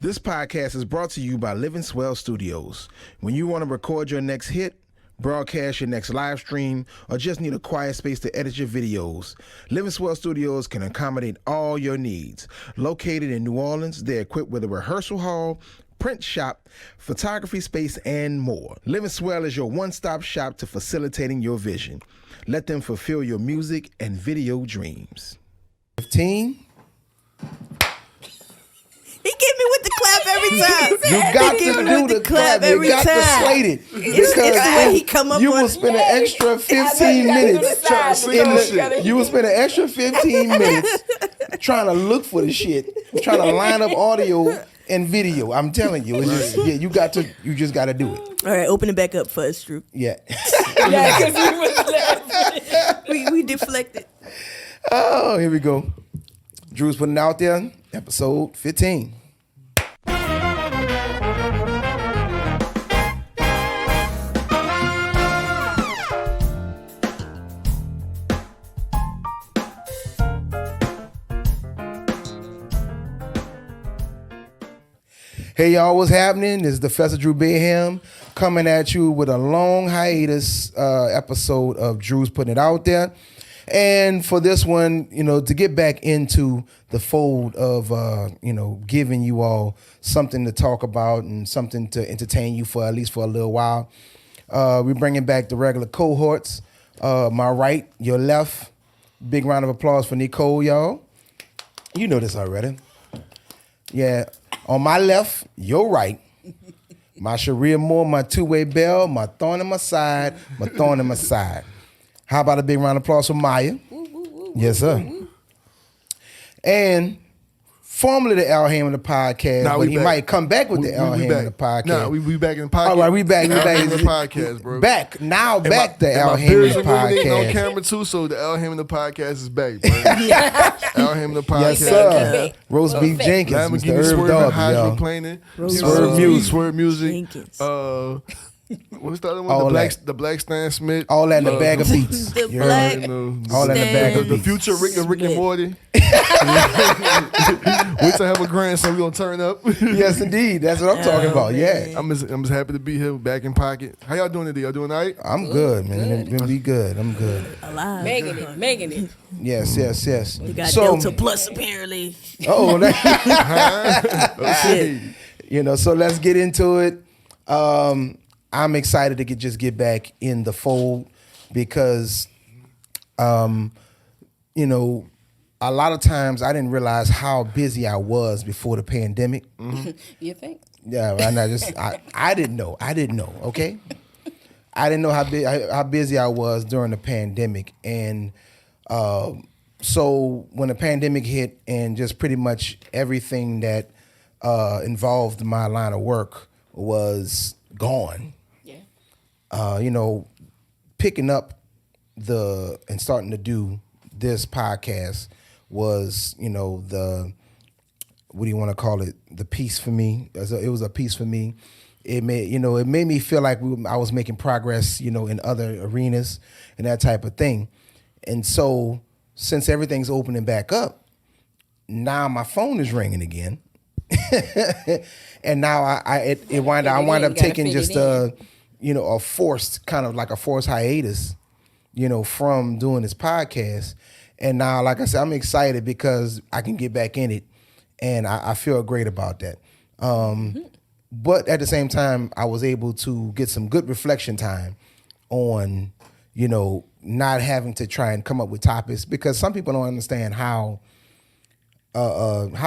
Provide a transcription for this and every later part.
This podcast is brought to you by Living Swell Studios. When you want to record your next hit, broadcast your next live stream, or just need a quiet space to edit your videos, Living Swell Studios can accommodate all your needs. Located in New Orleans, they're equipped with a rehearsal hall, print shop, photography space, and more. Living Swell is your one-stop shop to facilitating your vision. Let them fulfill your music and video dreams. 15. He get me with the clap every time. You got to do the clap. You got to slate it. It's the way he come up you on will spend an extra 15 minutes. You will spend an extra 15 minutes trying to look for the shit, trying to line up audio and video. I'm telling you, it's just, you just got to do it. All right, open it back up for us, Drew. Yeah. Yeah, because we was laughing. We deflected. Oh, here we go. Drew's putting it out there, episode 15. Hey y'all, what's happening? This is daphessah Drew Bayham coming at you with a long hiatus episode of Drew's Putting It Out There. And for this one, to get back into the fold of, giving you all something to talk about and something to entertain you for at least for a little while, we're bringing back the regular cohorts. My right, your left. Big round of applause for Nicole, y'all. You know this already. Yeah. On my left, your right, my Sharia Moore, my two-way bell, my thorn in my side, my thorn in my side. How about a big round of applause for Maya? Yes, sir. And formerly the Al Hammond of the podcast, but he might come back with the Al Hammond of the podcast. Nah, we back in the podcast. All right, we back in the podcast, bro. Back the Al Hammond of the podcast. On camera too, so the Al Hammond of the podcast is back, bro. Al Hammond of the podcast. Yes, sir. Roast beef Jenkins, Mr. Herb Dog, y'all. Swerve music. Jenkins. What's the other one? The Black Stan Smith. All that in the bag of beats. The Black all that in the bag of the beats. future Rick and Morty. Wait till I have a grandson, we gonna turn up. Yes, indeed. That's what I'm talking about. Yeah. I'm just happy to be here, back in pocket. How y'all doing today? Y'all doing all right? I'm good, man. Gonna be good. I'm good. Alive. Making it. Yes. You got Delta Plus, apparently. Oh, Okay. So let's get into it. I'm excited to get back in the fold because, a lot of times I didn't realize how busy I was before the pandemic. Mm-hmm. You think? Yeah, I didn't know. Okay, I didn't know how busy I was during the pandemic, and so when the pandemic hit, and just pretty much everything that involved my line of work was gone. Picking up and starting to do this podcast was, the, what do you want to call it? The piece for me. It was a piece for me. It made me feel like I was making progress, in other arenas and that type of thing. And so since everything's opening back up, now my phone is ringing again. And now I wind up taking just a forced hiatus, from doing this podcast. And now, like I said, I'm excited because I can get back in it, and I feel great about that. But at the same time, I was able to get some good reflection time on, not having to try and come up with topics, because some people don't understand how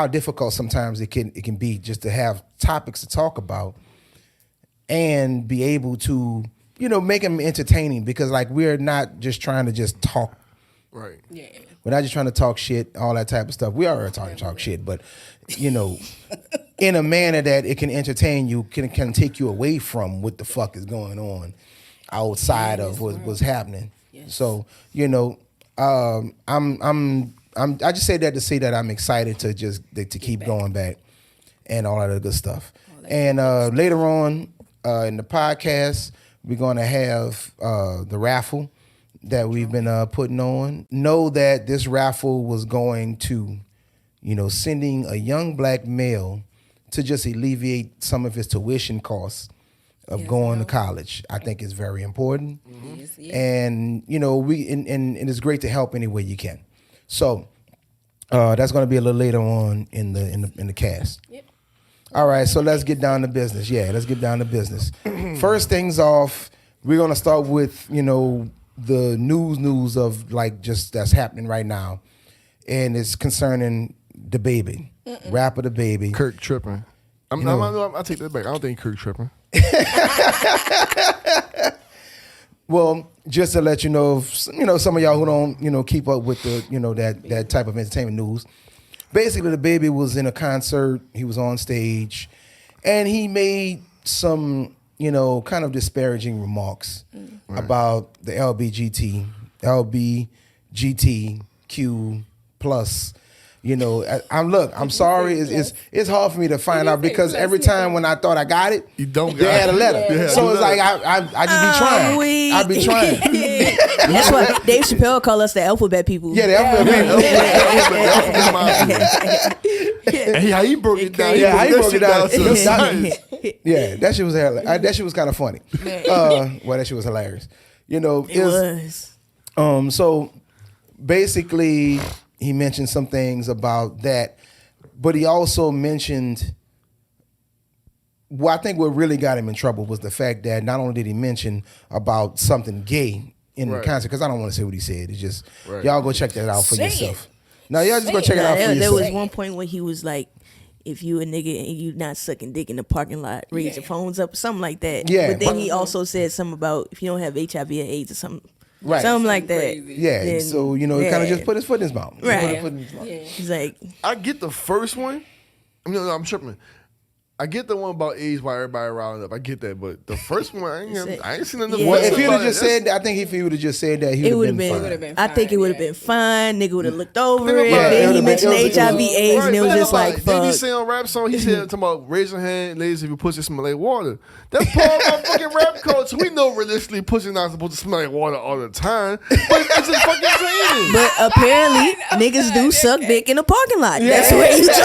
difficult sometimes it can be just to have topics to talk about and be able to, make them entertaining, because we're not just trying to just talk. Right. Yeah. We're not just trying to talk shit, all that type of stuff. We are trying to talk shit, but, in a manner that it can entertain you, can take you away from what the fuck is going on outside of what's happening. Yes. So, I just say that to say that I'm excited to keep going back and all that other good stuff. And later on in the podcast, we're going to have the raffle that we've been putting on. Know that this raffle was going to, sending a young black male to just alleviate some of his tuition costs of going to college. I think is very important. And and it's great to help any way you can. So that's going to be a little later on in the cast. Yep. All right, so let's get down to business. Yeah, let's get down to business. First things off, we're going to start with, the news of like just that's happening right now. And it's concerning the baby, rapper the baby. Kirk tripping. I'll take that back. I don't think Kirk tripping. Well, just to let you know, some of y'all who don't, keep up with the, that type of entertainment news. Basically, the baby was in a concert. He was on stage, and he made some, kind of disparaging remarks about the LBGTQ plus. I'm sorry. It's hard for me to find out because every time when I thought I got it, they had a letter. Yeah. So it's like I just be trying. I be trying. That's why Dave Chappelle call us the alphabet people. Yeah, the alphabet people. And how he broke it down. Yeah, how he broke it down. Yeah, that shit was hilarious. That shit was kind of funny. That shit was hilarious. It was. So basically, he mentioned some things about that, but he also mentioned, I think what really got him in trouble was the fact that not only did he mention about something gay in the concert, because I don't want to say what he said. It's just, y'all go check that out for yourself. No, y'all just go check it out for yourself. There was one point where he was like, if you a nigga and you not sucking dick in the parking lot, raise your phones up, something like that. Yeah. But then he also said something about if you don't have HIV or AIDS or something. Right. Something like that. Yeah. Then, so, he kind of just put his foot in his mouth. Right. He's like, I get the first one. I'm tripping. I get the one about AIDS while everybody riled up. I get that, but the first one, I ain't seen enough. Well, if he would have just said that, I think if he would have just said that, he would have been fine. I think it would have been fine. Nigga would have looked over it. Then he mentioned HIV, AIDS, and it was just like, fuck. Then he say on rap song, he said, talking about raise your hand, ladies, if your pussy smell like water. That's part of our fucking rap culture. We know realistically pussy not supposed to smell like water all the time, but it's just fucking saying. But apparently, niggas do suck dick in the parking lot. That's what he's trying to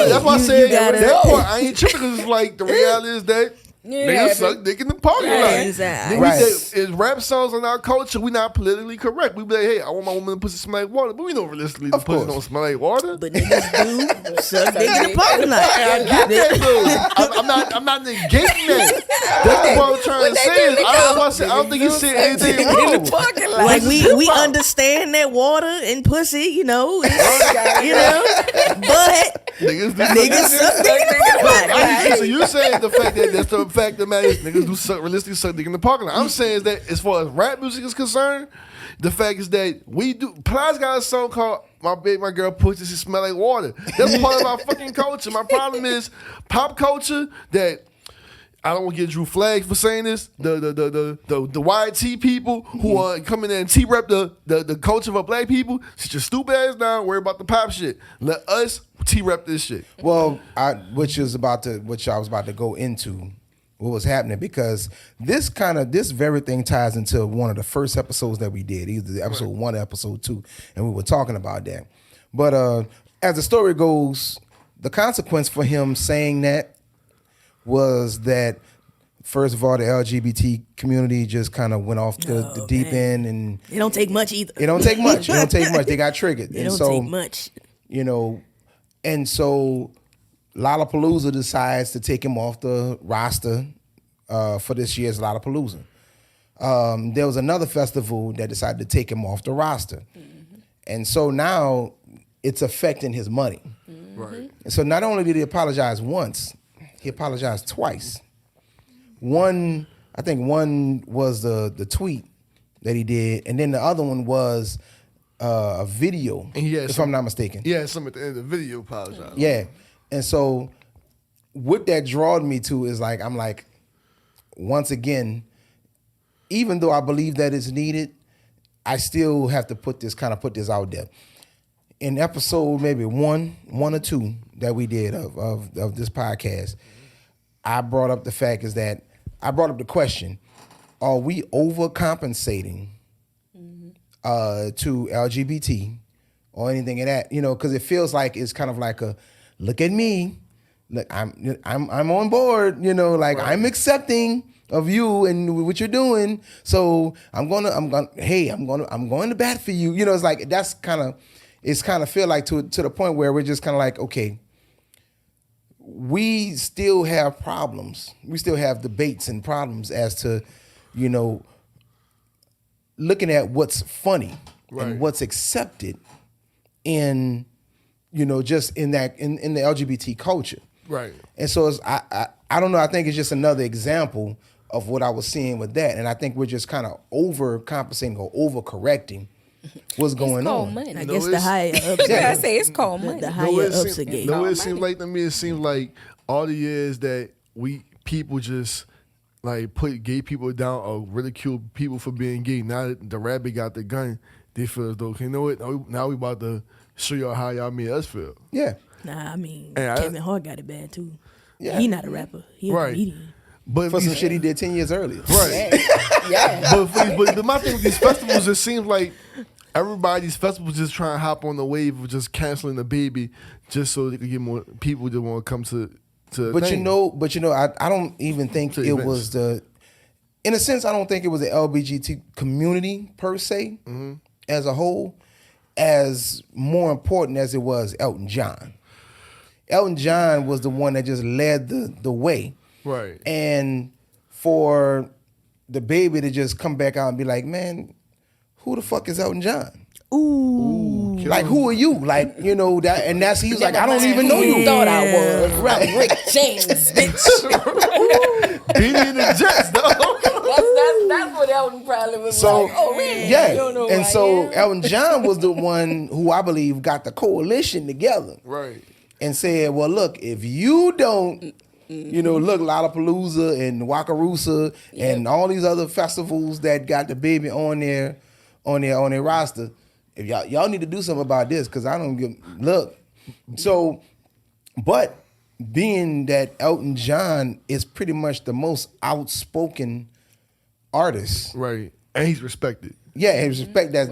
That's why I said that part. I ain't tripping because it's like the reality is that niggas suck dick in the parking lot. Exactly. Is rap songs in our culture, we not politically correct. We be like, hey, I want my woman to pussy smell like water, but we know realistically the pussy don't smell like water. But niggas do suck dick in the parking lot. I get that though. I'm not negating that. That's what I'm trying to say. I don't think he said anything wrong. Like we understand that water and pussy, but niggas suck dick in the parking lot. So you saying the fact that that's the fact that matters, niggas do realistically suck dick in the parking lot. I'm saying is that as far as rap music is concerned, the fact is that we do. Plies got a song called "My Baby, My Girl Pussy Smell Like Water." That's part of our fucking culture. My problem is pop culture that. I don't want to get Drew flagged for saying this. The YT people who are coming in and T-rep the culture of black people, sit your stupid ass down, worry about the pop shit. Let us T-rep this shit. Well, which I was about to go into what was happening, because this very thing ties into one of the first episodes that we did, either episode 1 or episode 2, and we were talking about that. But as the story goes, the consequence for him saying that was that, first of all, the LGBT community just kind of went off the deep end, and it don't take much either. It don't take much. They got triggered. It don't take much. And so Lollapalooza decides to take him off the roster for this year's Lollapalooza. There was another festival that decided to take him off the roster, and so now it's affecting his money. Right. And so not only did he apologize once, he apologized twice. I think one was the tweet that he did, and then the other one was a video, if I'm not mistaken. Yeah, some at the end of the video apologized. Yeah, and so what that drawed me to is I'm like, once again, even though I believe that it's needed, I still have to put this out there. In episode maybe one or two that we did of this podcast, I brought up the question, are we overcompensating to LGBT or anything of that? Because it feels like it's kind of like a look at me. Look, I'm on board, like I'm accepting of you and what you're doing. So I'm going to bat for you. It's like it's kind of feel like to the point where we're just kind of like, okay, we still have problems. We still have debates and problems as to, looking at what's funny and what's accepted in, just in that in the LGBT culture. Right. And so I don't know. I think it's just another example of what I was seeing with that. And I think we're just kind of overcompensating or overcorrecting what's going on. Money. I guess the higher ups. I say it's called money. The higher ups are gay. No, it seems like to me. It seems like all the years that people just like put gay people down or ridicule people for being gay. Now that the rabbit got the gun, they feel as though, okay, you know what? Now we about to show y'all how y'all made us feel. Yeah. Nah, I mean, And Kevin Hart got it bad too. Yeah. He not a rapper. He a comedian. But For some shit he did 10 years earlier. right. Yeah. But my thing with these festivals, it seems like these festivals just trying to hop on the wave of just canceling the baby just so they could get more people that want to come to But I don't even think it was in a sense, I don't think it was the LGBT community per se as a whole, as more important as it was Elton John. Elton John was the one that just led the way. Right. And for the baby to just come back out and be like, man, who the fuck is Elton John? Ooh. Like, who are you? Like, that, and that's, he was like, I don't even know you. Thought I was. Right. I'm Rick James, bitch. Beanie and the Jets, though. That's what Elton probably was like. Oh, man. Yeah. You don't know And who I so am. Elton John was the one who I believe got the coalition together. Right. And said, well, look, if you don't, look, Lollapalooza and Wakarusa and all these other festivals that got the baby on their roster, if y'all need to do something about this, because I don't look. So, but being that Elton John is pretty much the most outspoken artist, Right. And he's respected. yeah, and respect that's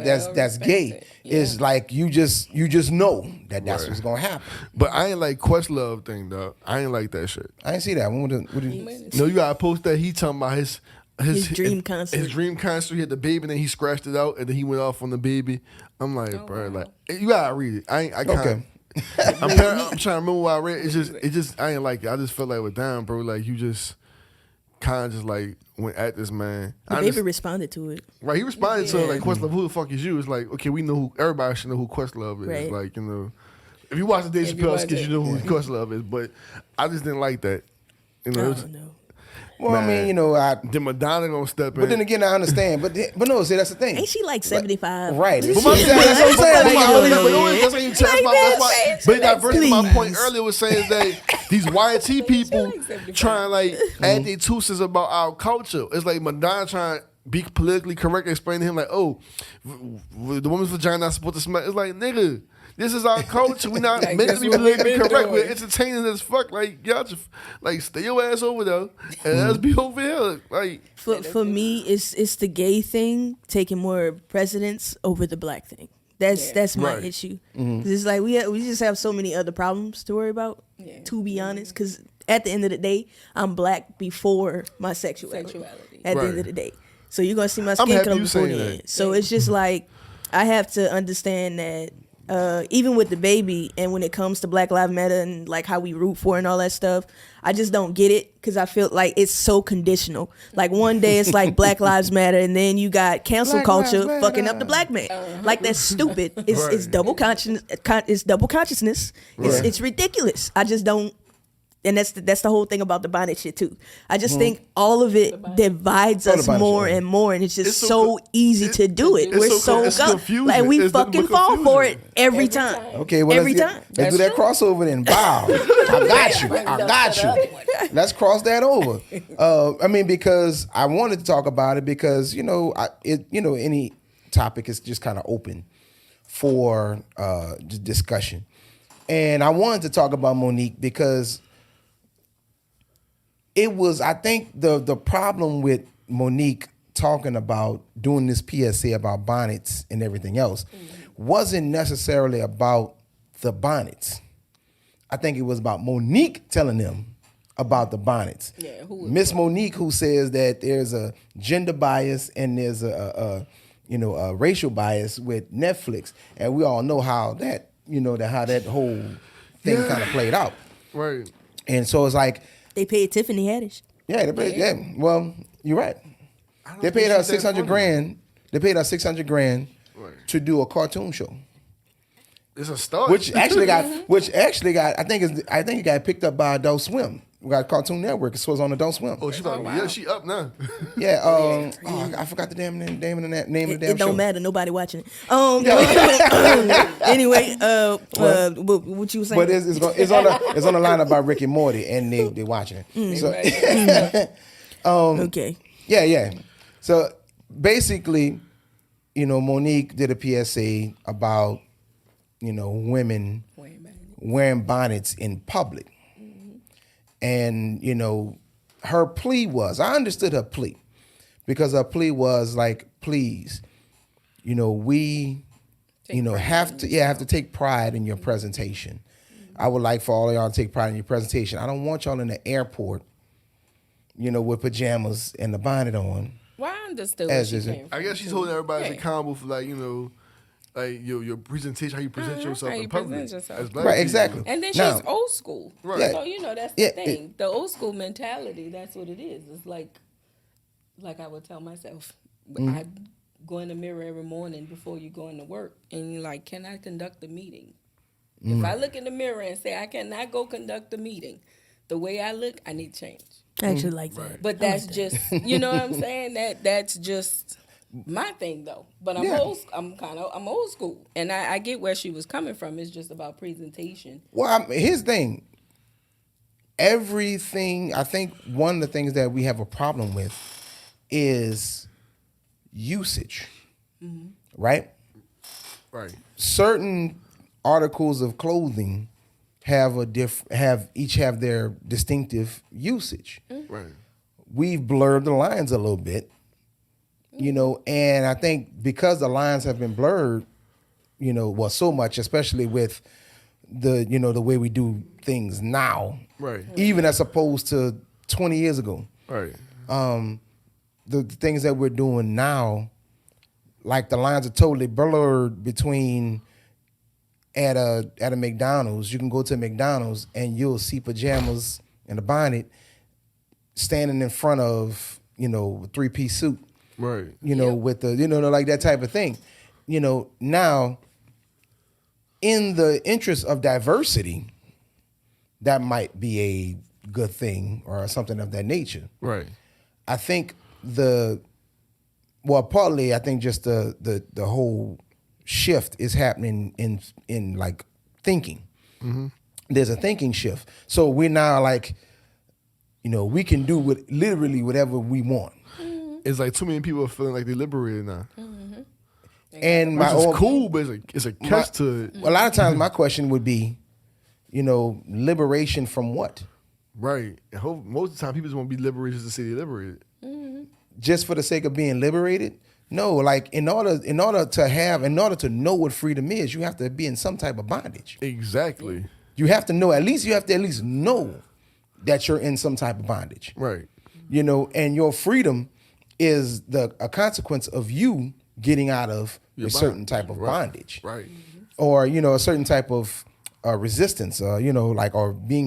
gay. respected. It's like you just know that's what's gonna happen. But I ain't like Questlove thing, though. I ain't like that shit. I didn't see that. What did No, you gotta post that. He talking about his dream concert. His dream concert. He had the baby, and then he scratched it out, and then he went off on the baby. I'm like, bro, like you gotta read it. I can't. Okay. I'm trying to remember what I read. It just I ain't like it. I just felt like with damn, bro, like you just kind of just like went at this man. The baby responded to it. Right, he responded to it like, Questlove, who the fuck is you? It's like, okay, we know who, everybody should know who Questlove is. Right. Like, if you watch the Dave Chappelle skit, you know who Yeah. Questlove is. But I just didn't like that. I don't know. Well, I Man. mean, Then Madonna gonna step in. but then again, I understand. But no, see, that's the thing. Ain't she like 75? Right. This But shit- that's what I'm saying. That's how you tell Like, But that version of my please. point earlier was saying that these YT people trying to like add their two cents about our culture. It's like Madonna trying to be politically correct, explain to him like, oh, the woman's vagina not supposed to smell. It's like, nigga, this is our culture. We not Like, meant that's to be what we politically been correct. doing. We're entertaining as fuck. Like, y'all just like stay your ass over there and let's be over here. Like, For me, it's the gay thing taking more precedence over the black thing. That's my Right. issue. 'Cause it's like we just have so many other problems to worry about. Yeah. To be honest, because at the end of the day, I'm black before my sexuality. At the end Right. of the day, so you're gonna see my I'm skin happy color you before saying the that. end. So it's just like I have to understand that. Even with the baby, and when it comes to Black Lives Matter and like how we root for and all that stuff, I just don't get it because I feel like it's so conditional. Like one day it's like Black Lives Matter, and then you got cancel Black culture Lives fucking Matter. up the black man. Like that's stupid. It's Right. double conscious. It's double consciousness. Right. It's ridiculous. I just don't. And that's the whole thing about the bonnet shit too. I just think all of it divides Oh, the us bonnet more shit. and more, and it's just It's so so co- easy to do it. it's We're so so it's gu- confusing. like we It's nothing fucking but fall for confusion. it every time. Okay, well, Every let's time. do that crossover then. Wow, I got you. I got you. Let's cross that over. I mean, because I wanted to talk about it because any topic is just kind of open for discussion, and I wanted to talk about Monique because it was. I think the problem with Monique talking about doing this PSA about bonnets and everything else wasn't necessarily about the bonnets. I think it was about Monique telling them about the bonnets. Yeah, who was Miss Monique, who says that there's a gender bias and there's a racial bias with Netflix, and we all know how that how that whole thing kind of played out. Right. And so it's like They paid Tiffany Haddish. yeah, they paid, yeah. Well, you're right. They paid her $600,000. They paid her $600,000 to do a cartoon show. It's a start. Which actually got I think it got picked up by Adult Swim. We got Cartoon Network. So it's on Adult Swim. Oh, she up now. Yeah. I forgot the damn name of the damn It show. don't matter. Nobody watching it. Anyway, what you were saying? But it's on the lineup by Rick and Morty, and they watching it. So, okay. Yeah. So basically, Monique did a PSA about women wearing bonnets in public. And, her plea was, I understood her plea, because her plea was like, please, we, have to take pride in your presentation. I would like for all of y'all to take pride in your presentation. I don't want y'all in the airport, with pajamas and the bonnet on. Well, I understood where she came from. I guess she's holding everybody accountable for like your presentation, how you present yourself in public. As black Right, people. exactly. And then Now- she's old school. Right. So, that's the thing. The old school mentality, that's what it is. It's like I would tell myself, I go in the mirror every morning before you go into work, and you're like, can I conduct a meeting? If I look in the mirror and say I cannot go conduct a meeting, the way I look, I need change. I actually like that. But that's just, you know what I'm saying? That's just my thing, though. But I'm I'm old school, and I get where she was coming from. It's just about presentation. Well, here's the thing. Everything, I think one of the things that we have a problem with is usage, right? Right. Certain articles of clothing have each have their distinctive usage. Right. We've blurred the lines a little bit, and I think because the lines have been blurred, so much, especially with the the way we do things now, Right. even as opposed to 20 years ago. Right. The things that we're doing now, like the lines are totally blurred between at a McDonald's. You can go to McDonald's and you'll see pajamas and a bonnet standing in front of, a 3-piece suit. Right. With the, like that type of thing. Now, in the interest of diversity, that might be a good thing or something of that nature. Right. I think partly I think just the whole shift is happening in like thinking. Mm-hmm. There's a thinking shift. So we're now like, we can do literally whatever we want. It's like too many people are feeling like they're liberated now. Mm-hmm. And Which is cool, but it's a catch to it. A lot of times my question would be, liberation from what? Right. And most of the time people just want to be liberated just to say they're liberated. Just for the sake of being liberated? No, like in order to know what freedom is, you have to be in some type of bondage. Exactly. You have to know, at least know that you're in some type of bondage. Right. And your freedom is a consequence of you getting out of a certain type of bondage. Right. Or, a certain type of resistance, or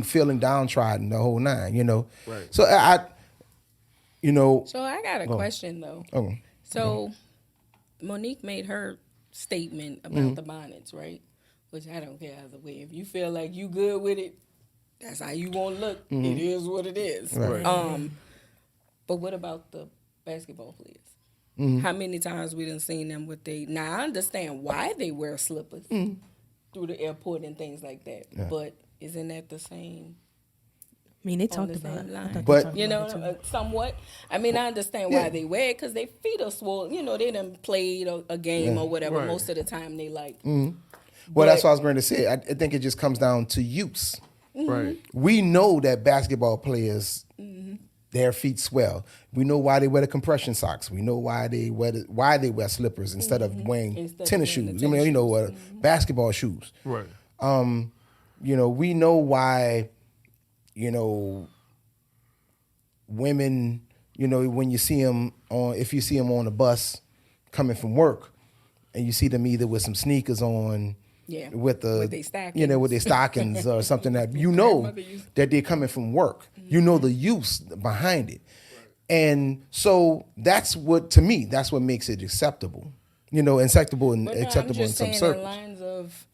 feeling downtrodden, the whole nine, Right. So So I got a question, though. Oh. So Monique made her statement about the bonnets, right? Which I don't care either way. If you feel like you good with it, that's how you want to look. It is what it is. Right. But what about the basketball players? How many times we done seen them with now I understand why they wear slippers through the airport and things like that. But isn't that the same? I mean, they On talked the about same it. line. I thought they But- talked You about it know, too. somewhat. I mean, I understand why they wear it because their feet are swollen. They done played a game or whatever. Right. Most of the time, they like. Well, that's what I was going to say. I think it just comes down to use. Right. We know that basketball players, their feet swell. We know why they wear the compression socks. We know why they wear slippers instead of wearing Instead of tennis wearing the shoes. tennis Basketball shoes. Right. we know why, women, when you see them if you see them on the bus coming from work, and you see them either with some sneakers on, with their stockings, with their stockings or something that that they're coming from work. Mm-hmm. The use behind it, and so that's what makes it acceptable. Acceptable in some circles. The lines of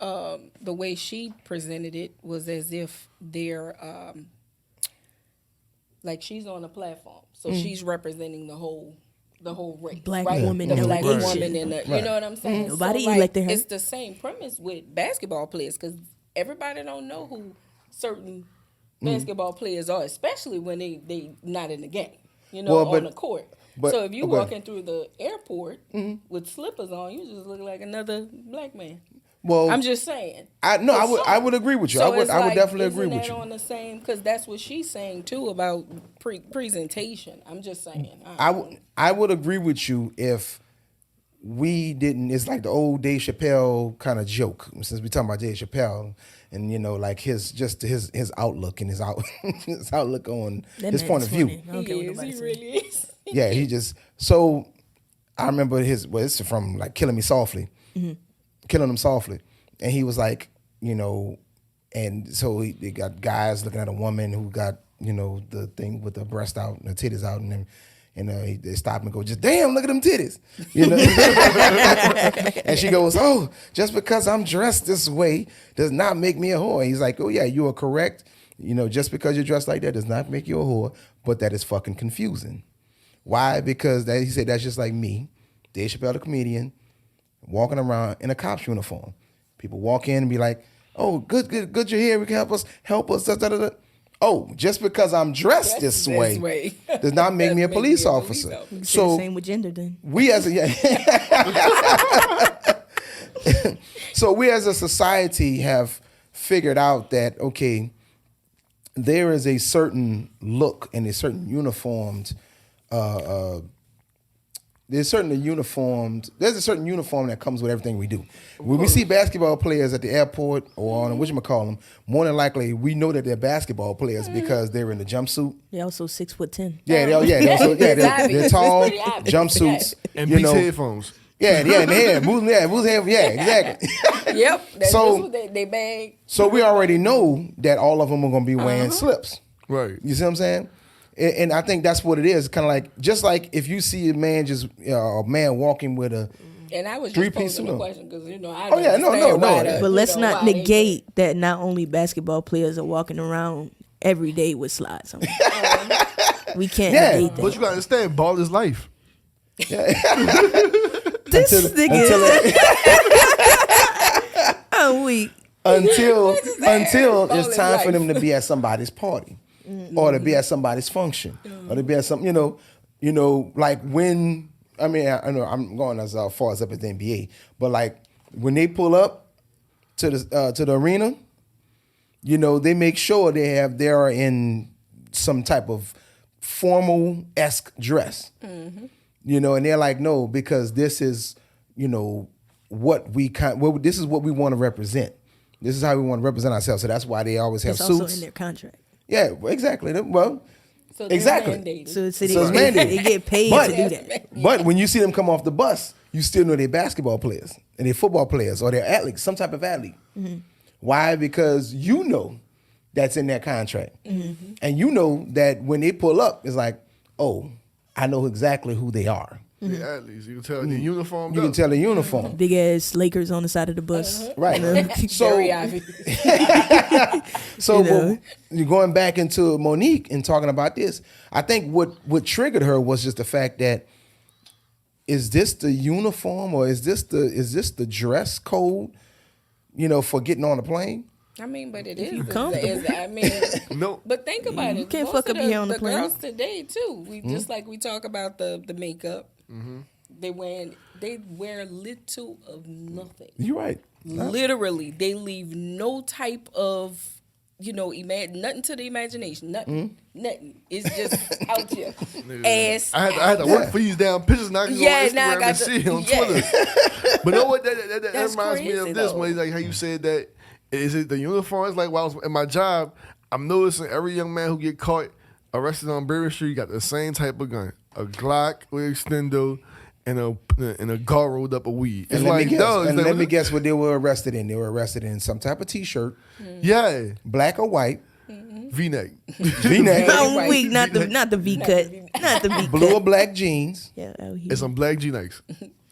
the way she presented it was as if they're like she's on a platform, so she's representing the whole race, black right? woman, the black woman, and the, you know what I'm saying? Nobody so, elected her. It's the same premise with basketball players because everybody don't know who certain basketball players are, especially when they not in the game, on the court. So if you walking through the airport with slippers on, you just look like another black man. Well, I'm just saying. I would agree with you. So I would definitely agree with you. On the same, because that's what she's saying too about presentation. I'm just saying. I would agree with you if we didn't. It's like the old Dave Chappelle kind of joke. Since we're talking about Dave Chappelle and like his outlook and his outlook on his point of view. He really is. Yeah, he just. So I remember it's from like Killing Me Softly. Mm-hmm. Killing Him Softly, and he was like, and so they got guys looking at a woman who got the thing with the breast out and the titties out, and then they stop and go, just damn, look at them titties, and she goes, oh, just because I'm dressed this way does not make me a whore. And he's like, oh yeah, you are correct, just because you're dressed like that does not make you a whore, but that is fucking confusing. Why? Because he said that's just like me, Dave Chappelle, the comedian, walking around in a cop's uniform. People walk in and be like, oh, good, you're here. We can help us. Da, da, da, da. Oh, just because I'm dressed this way does not make me a police officer. So same with gender then. So we as a society have figured out that, okay, there is a certain look and a certain uniformed there's a certain uniform that comes with everything we do. When we see basketball players at the airport or on whatchamacallit, more than likely we know that they're basketball players because they're in the jumpsuit. They're also 6'10". Yeah, they're tall, jumpsuits, and Beats headphones. Yeah, exactly. Yep. So they bag. So we already know that all of them are going to be wearing slips. Right. You see what I'm saying? And I think that's what it is. Kind of like, just like if you see a man walking with a and I was just posing the question because I no. But let's not negate that not only basketball players are walking around every day with slides on. We can't negate that. But you gotta understand, ball is life. Yeah. This nigga. I'm weak. Until it's time for them to be at somebody's party. Or to be at somebody's function, or to be at some, like when, I know I'm going as far as up at the NBA, but like when they pull up to the arena, they make sure they are in some type of formal-esque dress, and they're like, no, because this is, this is what we want to represent. This is how we want to represent ourselves. So that's why they always have suits. It's also in their contract. Yeah, exactly. Well, so exactly. Mandated. So it's mandated. They get paid to do that. But when you see them come off the bus, you still know they're basketball players and they're football players or they're athletes, some type of athlete. Mm-hmm. Why? Because that's in their contract. Mm-hmm. And that when they pull up, it's like, oh, I know exactly who they are. The athletes, you can tell the uniform. You can tell the uniform. Big ass Lakers on the side of the bus, right? So, very obvious. So you're going back into Monique and talking about this. I think what triggered her was just the fact that is this the uniform or is this the dress code? For getting on the plane. I mean, but it is. Comfortable. No. But think about it. You can't fuck up here on the plane. Girls today too. Just like we talk about the makeup. Mm-hmm. They wear little of nothing. You're right. Literally, they leave no type of nothing to the imagination. Nothing. It's just out here. Ass. I had to work for these damn pictures. Now I can go on Instagram and see on Twitter. But you know what? That reminds me of this one. Like how you said that Is it the uniforms? Like while I was in my job, I'm noticing every young man who get caught arrested on Berry Street got the same type of gun, a Glock with extendo and a gar rolled up a weed. It's And let like, me guess. dog, And let me guess what they were arrested in. They were arrested in some type of T-shirt, yeah, black or white, V-neck. V-neck, I'm weak, not the V cut, not the V cut. blue or black jeans. Yeah, out here. And some black G-Nikes.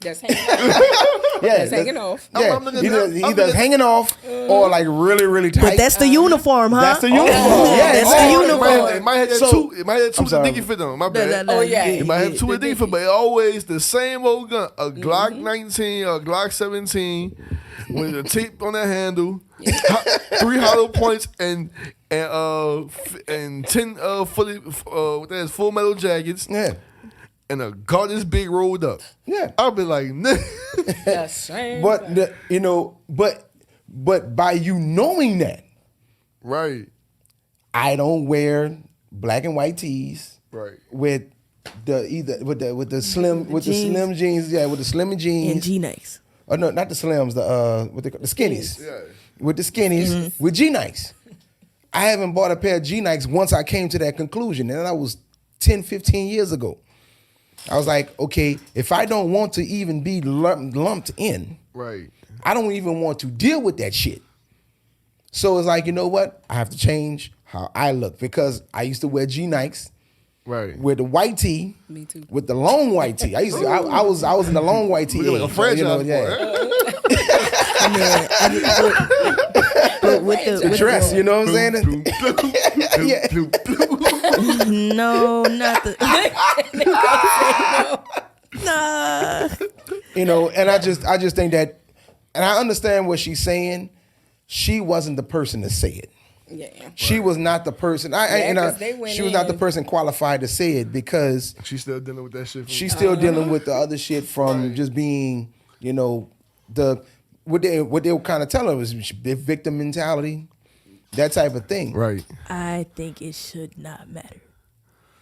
That's hanging off. Yeah, That's hanging off. Yeah, I'm looking either, at- I'm either looking- hanging off or like really, really tight. But that's the uniform, huh? That's the uniform. Yeah, that's the uniform. It might have that So- two. It might have two I'm with sorry. the dinky fit on. My bad. Oh, yeah. It might have two with the dinky fit, but it always the same old gun. A Mm-hmm. Glock 19 or a Glock 17 with a tape on the handle, 3 hollow points, and 10 fully what that is, full metal jackets. Yeah, And a gun this big rolled up. yeah. I'll be like, nah. The same. But but by you knowing that, Right, I don't wear black and white tees right. with the slim jeans. slim jeans. Yeah, with the slim jeans. And G-Nikes. Oh no, not the slims. The skinnies. Yeah. With the skinnies with G-Nikes. I haven't bought a pair of G-Nikes once I came to that conclusion, and that was 10, 15 years ago. I was like, okay, if I don't want to even be lumped in, Right. I don't even want to deal with that shit. So it's like, you know what? I have to change how I look because I used to wear G-Nikes Right. with the white tee, Me too. with the long white tee. I was in the long white tee. Look like a age, franchise yeah. boy. But with The dress, you know what I'm saying? Yeah. no, not the. Nah. You know, and I just think that, and I understand what she's saying. She wasn't the person to say it. Yeah. She was not the person. 'cause they went She was not the in. person qualified to say it because She's still dealing with that shit. she's still dealing with the other shit from just being, you know, what they were kind of telling her was victim mentality, that type of thing. Right. I think it should not matter.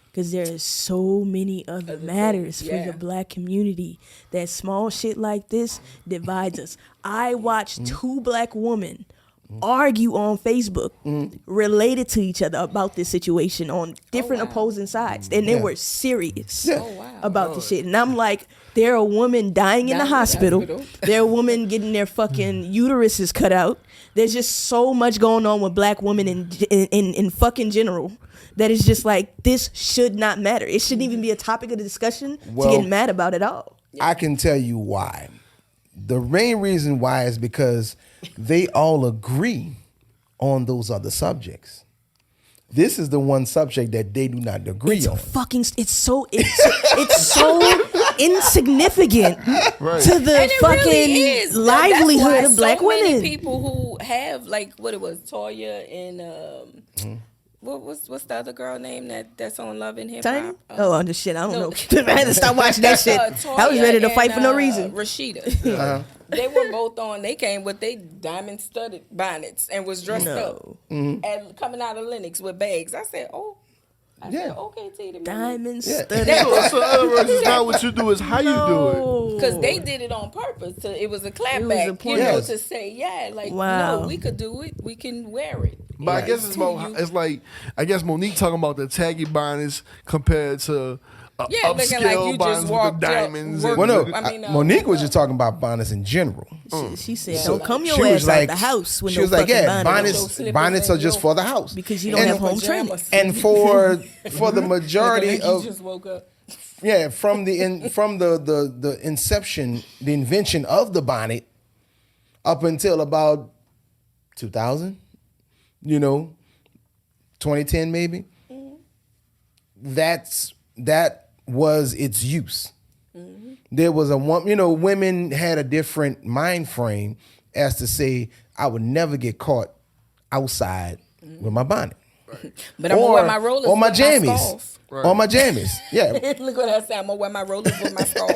Because there is so many other matters for yeah. the black community. That small shit like this divides us. I watched two black women argue on Facebook related to each other about this situation on different opposing sides. And they Yeah. were serious Yeah. Oh, wow. about the shit. And I'm like, there are women dying in the hospital. There are women getting their fucking uteruses cut out. There's just so much going on with black women in fucking general that is just like, this should not matter. It shouldn't even be a topic of the discussion Well, to get mad about it all. I can tell you why. The main reason why is because they all agree on those other subjects. This is the one subject that they do not agree on. It's so insignificant to the And it fucking really is. livelihood That's why of black so women. many people who have like what it was, Toya and what's the other girl name that's on Love and Hip Tiny? Hop? Oh, the shit. I don't no. know. I had to stop watching that shit. I was ready to fight for no reason. Rashida. They were both on. They came with they diamond studded bonnets and was dressed up and coming out of Lennox with bags. I said, I said, okay, Tita. Diamond Yeah. studded. So in other words, it's not what you do, it's how you do Because they did it on purpose. It was a It was a clapback, point. Yes. to say, Wow. no, we could do it. We can wear it. it. But I guess it's more. It's like I guess Monique talking about the taggy bonnets compared to Yeah, looking like upscale you bonnets just with the walked up, diamonds. worked Well, no, I mean, Monique was just talking about bonnets in general. She said, "Don't come your She ass was out like, the house with she no was like, fucking yeah, bonnet on." slippers bonnets are and just your- for the house Because you don't And- have home training. pajamas. And for the majority Looking like of you just woke up. yeah, from the inception, the invention of the bonnet up until about 2000, 2010 maybe. That was its use. There was women had a different mind frame as to say, I would never get caught outside with my bonnet. But I'm gonna wear my rollers or my with jammies. scarf. Or my jammies. Yeah. Look what I said. I'm gonna wear my rollers with my scarf.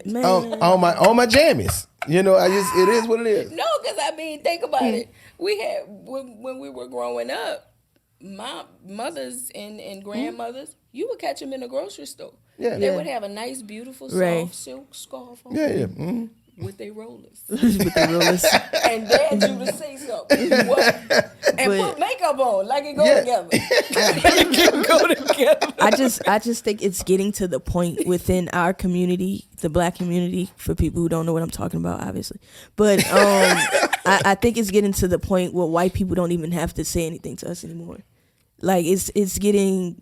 Man. on my jammies. It is what it is. No, because I mean, think about it. We had when we were growing up, my mothers and grandmothers, you would catch them in the grocery store. Yeah. They Yeah. would have a nice, beautiful, soft Right. silk scarf on. Yeah, yeah. Mhm. with their rollers. With the realest. And dared you to say something. What? And But- put makeup on like it go Yeah. together. It go together. I just think it's getting to the point within our community, the black community, for people who don't know what I'm talking about, obviously. But I think it's getting to the point where white people don't even have to say anything to us anymore. Like it's getting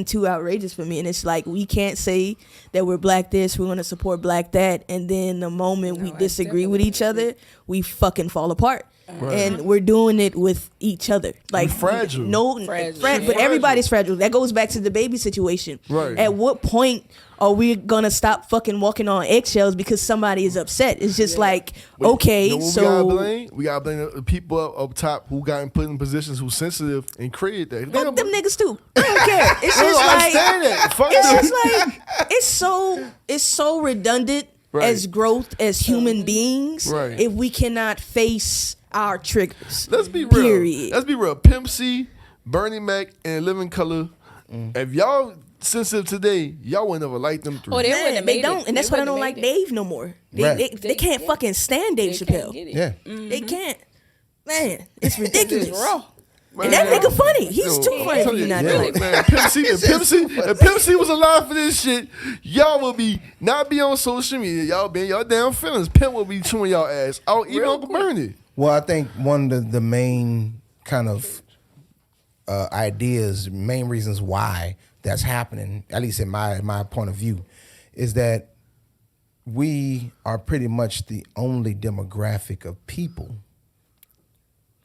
too outrageous for me, and it's like we can't say that we're black this, we want to support black that, and then the moment we I disagree with definitely each other, we fucking fall apart. Right. And we're doing it with each other. Like fragile. Fragile. But everybody's fragile. That goes back to the baby situation. Right. At what point are we gonna stop fucking walking on eggshells because somebody is upset? It's just like, okay, You know what so we gotta blame the people up top who got put in positions who's sensitive and created that. fuck them niggas too. I don't care. It's No, just I like understand that. Fuck it's them. just like it's so redundant Right. as growth as human beings. Right. If we cannot face our triggers. Let's be real. Period. Let's be real. Pimp C, Bernie Mac, and Living Color. If y'all sensitive today, y'all would never like them three. Oh, they Man, wouldn't have they made don't, it. and that's They why I don't wouldn't like have made it. Dave no more. Right. They can't fucking stand Dave They can't Chappelle. get it. Yeah. They can't. Man, it's ridiculous. It's raw. And that nigga funny. He's Yo, too funny for tell you not to yeah. like. Man, if Pimp C was alive for this shit, y'all would not be on social media. Y'all be in y'all damn feelings. Pimp would be chewing y'all ass out, even Real Uncle quick. Bernie. Well, I think one of the main kind of ideas, main reasons why that's happening, at least in my point of view, is that we are pretty much the only demographic of people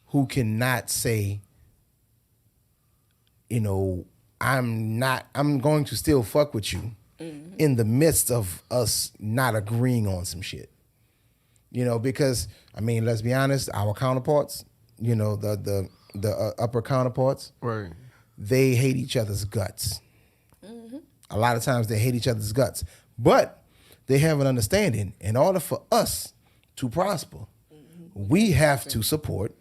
who cannot say, you know, I'm going to still fuck with you in the midst of us not agreeing on some shit. You know, because I mean, let's be honest, our counterparts, you know, the upper counterparts, Right. they hate each other's guts. A lot of times they hate each other's guts, but they have an understanding. In order for us to prosper, we have to support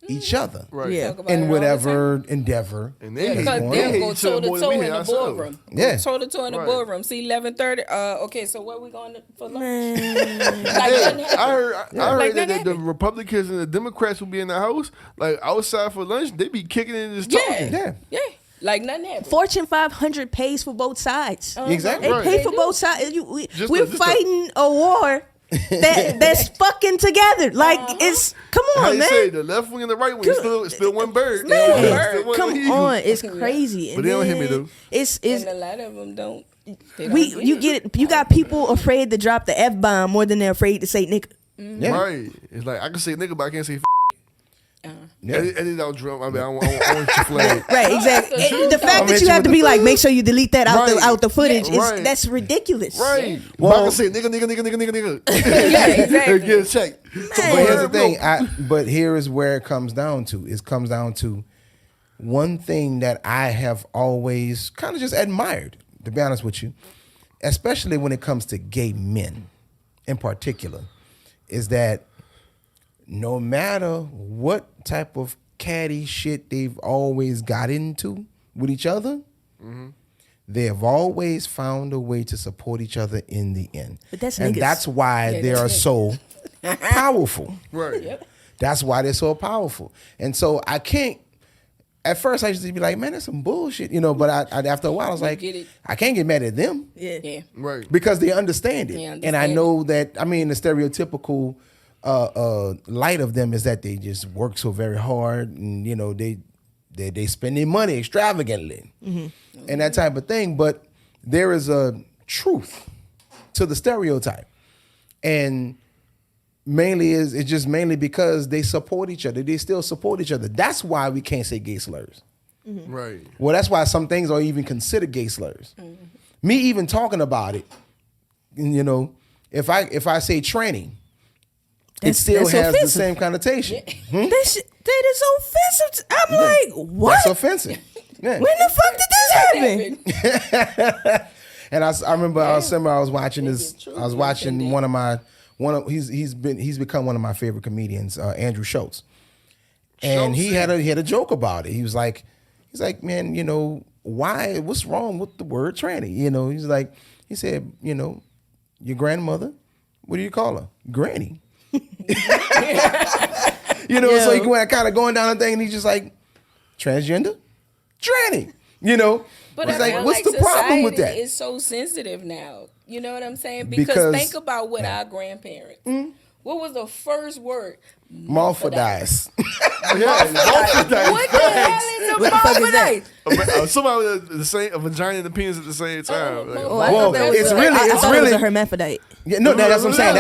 each other Right. Yeah. Talk about it in all the whatever endeavor. And they is Because going they'll on. hate go each other toe to more than toe we in hate the ourselves. boardroom. Yeah. Toe to toe in the Right. boardroom. See, 11:30. Okay, so where we going for lunch? Man. Like nothing happened. I heard Like that nothing the happened. Republicans and the Democrats will be in the house, like outside for lunch. They be kicking it and just Yeah. talking. Yeah, Yeah, like nothing happened. Fortune 500 pays for both sides. exactly. They Right. pay They for do. both sides. Just We're the- just fighting a war that's fucking together. Like it's come How on, you man. say the left wing and the right wing? Still one bird. Man, Still one come eagle. on, it's crazy. But And they don't hear me, then though. It's And a lot of them don't. They don't you get it. You got people afraid to drop the F bomb more than they're afraid to say nigga. Yeah. Right. It's like I can say nigga, but I can't say. Yeah. Edit out drum. I mean, I want your flag. Right, exactly. That's the And the truth. fact that you have to be like, make sure you delete that out Right. out the footage is Right. that's ridiculous. Right. Well- But I can say nigga. Yeah, exactly. And get checked. But here's the thing. But here is where it comes down to. It comes down to one thing that I have always kind of just admired, to be honest with you, especially when it comes to gay men in particular, is that no matter what type of catty shit they've always got into with each other, they have always found a way to support each other in the end. But that's and niggas. that's why Yeah, they that's are niggas. so powerful. Right. That's why they're so powerful. And so I can't. At first, I used to be like, "Man, that's some bullshit," you know. But I after a while, I was like, get it. "I can't get mad at them Yeah. Yeah. Right. because they understand it." They And I understand know that. I mean, the stereotypical light of them is that they just work so very hard, and you know they spend their money extravagantly, and that type of thing. But there is a truth to the stereotype, and it's just mainly because they support each other. They still support each other. That's why we can't say gay slurs. Right. Well, that's why some things are even considered gay slurs. Me even talking about it, you know, if I say tranny, it still that's has the offensive. same connotation. That is offensive. I'm like, what? That's offensive. Yeah. When the fuck did this happen? And I remember I was watching this. I was watching he's become one of my favorite comedians, Andrew Schultz, and he had a joke about it. He's like, man, you know, what's wrong with the word tranny? You know, he said, you know, your grandmother what do you call her? Granny. You know, so he went kind of going down the thing, and he's just like, transgender? Tranny. You know? But it's I like, feel what's like the problem with society that? is so sensitive now. You know what I'm saying? Because Because think about what our grandparents. What was the first word? Morphodise. Yeah, What the hell is a What the fuck is that? morphodise? somebody with the same a vagina and a penis at the same time. Like, Oh, I Well, thought that was it's a- really- I it's thought it was really- a hermaphrodite. Yeah, no, that's what I'm saying.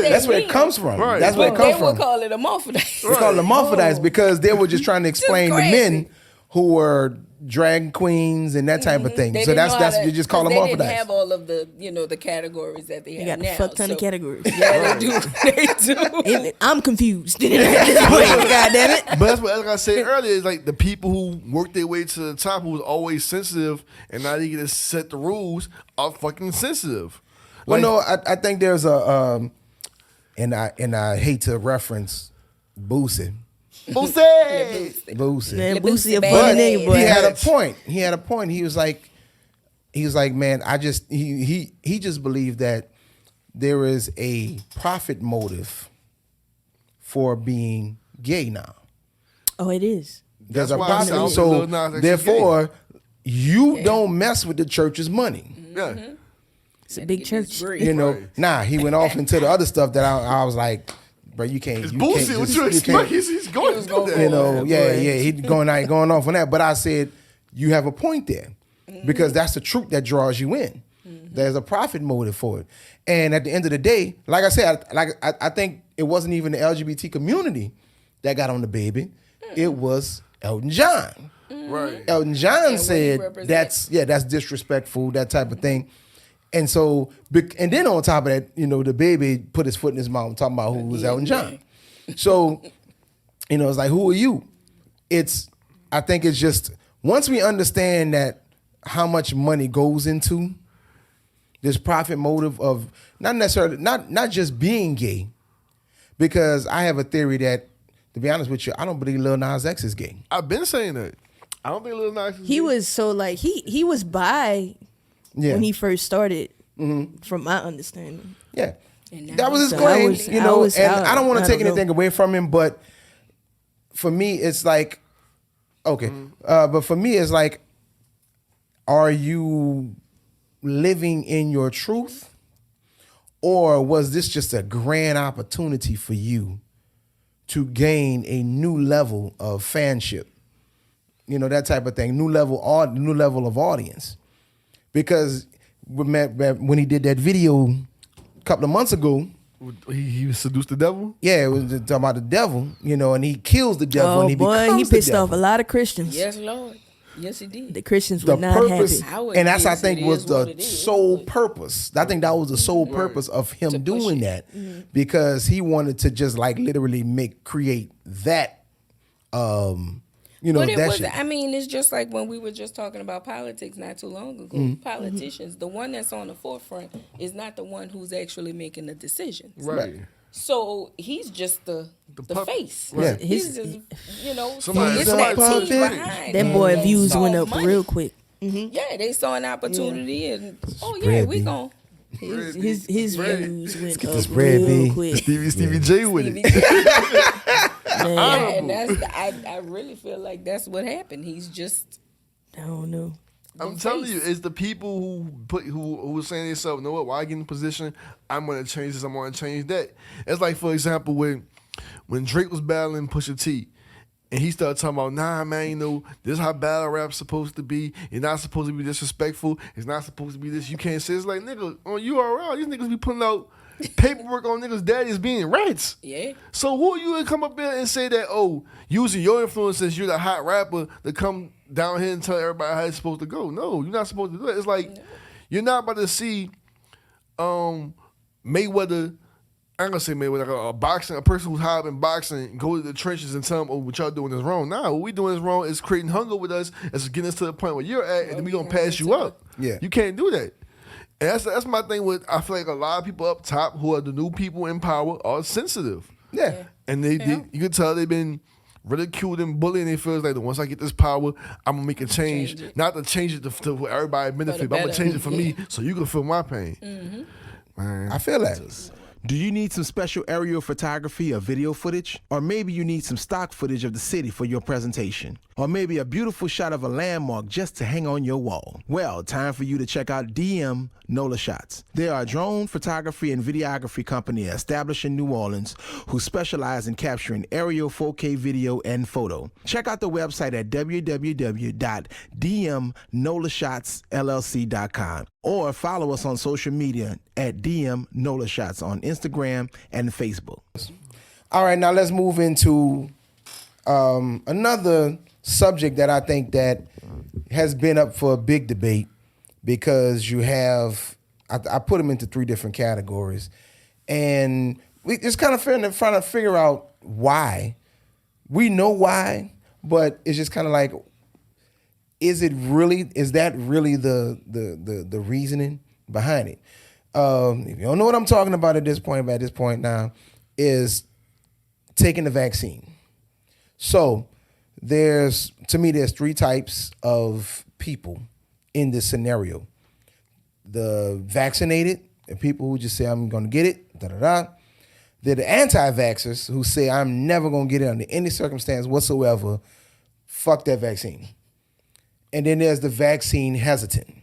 That's where it mean. comes from. Right. That's where it But comes they would from. call it a morphodise. They call it Morphodise because they were just trying to explain to crazy. men who were drag queens and that type of thing. They So didn't know how that's to- you just call them 'cause They didn't Morphodise. have all of the the categories that they They have got a now. fuck ton of so- categories. Yeah, they do. They do. I'm confused. God damn it. But that's what like I said earlier. Is like the people who worked their way to the top, who was always sensitive, and now they get to set the rules, are fucking sensitive. Well, Like, no, I think there's a and I hate to reference Boosie. Boosie. Man, Le Boosie a Boosie funny bad. nigga, boy. He had a point. He was like, man, he just believed that there is a profit motive for being gay now. Oh, it is. There's That's a why I profit. said I don't think So Lil Nas X is therefore, you don't mess with the church's money. yeah. It's a big church. You know, he went off into the other stuff that I was like, bro, you can't. It's you can't bullshit. What just- you you expect? can't- He's going to do that. You know, yeah, boy. he's going off on that. But I said, you have a point there because that's the truth that draws you in. There's a profit motive for it, and at the end of the day, like I said, I think it wasn't even the LGBT community that got on the baby. It was Elton John. Right. Elton John what he said represents. that's disrespectful, that type of thing. And so, and then on top of that, the baby put his foot in his mouth talking about who was Elton John. So, it's like, who are you? I think it's just, once we understand that how much money goes into this profit motive of not necessarily, not just being gay, because I have a theory that, to be honest with you, I don't believe Lil Nas X is gay. I've been saying that. I don't think Lil Nas is He gay. was so like he was bi Yeah. when he first started, from my understanding. Yeah. And That was his So claim, I don't want to take don't know. anything away from him, but for me, it's like, okay, but for me, it's like, are you living in your truth, or was this just a grand opportunity for you to gain a new level of fanship? That type of thing, new level of audience, because when he did that video a couple of months ago, He seduced the devil. yeah, it was talking about the devil, and he kills the devil, Oh and he boy, becomes he the pissed devil. off a lot of Christians. Yes, Lord. Yes, he did. The Christians The were not purpose, happy. How it and that's I is, think it was is the what it is. sole purpose. I think that was the sole purpose of him To push doing it. that, because he wanted to just like literally create that, But it that was, shit. I mean, it's just like when we were just talking about politics not too long ago. Politicians, the one that's on the forefront is not the one who's actually making the decisions. Right. So he's just the puppet. face. Right. He's just, Somebody- it's somebody that puppet. team behind That him boy that views saw went up money. real quick. Yeah, they saw an opportunity and, yeah, bread, we B. gon' His views went up this bread, real B. quick. Stevie J with it. Man, Yeah, and I really feel like that's what happened. He's just I don't know. I'm the telling face. you, it's the people who were saying to themselves, you know what, why I get in position, I'm gonna change this, I'm gonna change that. It's like, for example, when Drake was battling Pusha T, and he started talking about, nah, man, this is how battle rap's supposed to be. It's not supposed to be disrespectful. It's not supposed to be this. You can't say, it's like, nigga, on URL, these niggas be putting out paperwork on niggas' daddies being rats. yeah. So who are you to come up here and say that, using your influence since you're the hot rapper to come down here and tell everybody how it's supposed to go? No, you're not supposed to do that. It's like, you're not about to see Mayweather, I'm gonna say Mayweather, a person who's high up in boxing, go to the trenches and tell them, what y'all doing is wrong. Nah, what we doing is wrong is creating hunger with us, is getting us to the point where you're at, and then we gonna pass you up. Yeah. You can't do that. And that's my thing with, I feel like a lot of people up top who are the new people in power are sensitive. Yeah. And they you can tell they've been ridiculed and bullied, and they feel like once I get this power, I'm gonna make a change. Not to change it to everybody benefit, but I'm gonna better. change it for me so you can feel my pain. Man. I feel that. Do you need some special aerial photography or video footage? Or maybe you need some stock footage of the city for your presentation? Or maybe a beautiful shot of a landmark just to hang on your wall? Well, time for you to check out DM NOLA Shots. They are a drone photography and videography company established in New Orleans who specialize in capturing aerial 4K video and photo. Check out the website at www.dmnolashotsllc.com or follow us on social media at DM NOLA Shots on Instagram and Facebook. All right, now let's move into another subject that I think that has been up for a big debate because you have, I put them into 3 different categories, and we just kind of trying to figure out why. We know why, but it's just kind of like, is that really the reasoning behind it? If you don't know what I'm talking about at this point now, is taking the vaccine. So there's 3 types of people in this scenario. The vaccinated, the people who just say, I'm going to get it, da-da-da. They're the anti-vaxxers who say, I'm never going to get it under any circumstance whatsoever. Fuck that vaccine. And then there's the vaccine hesitant.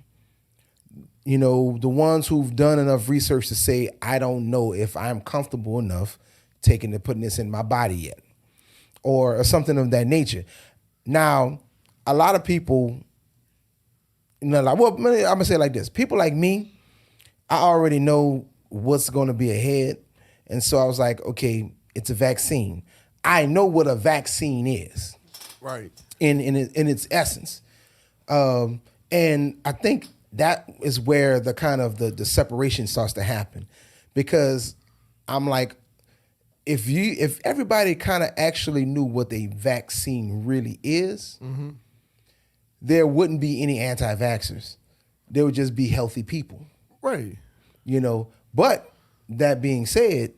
You know, the ones who've done enough research to say, I don't know if I'm comfortable enough putting this in my body yet, or something of that nature. Now, a lot of people, I'm gonna say it like this. People like me, I already know what's gonna be ahead. And so I was like, okay, it's a vaccine. I know what a vaccine is. Right. In its essence. And I think that is where the kind of the separation starts to happen, because I'm like, if everybody kind of actually knew what a vaccine really is, there wouldn't be any anti-vaxxers. There would just be healthy people. Right. You know, but that being said,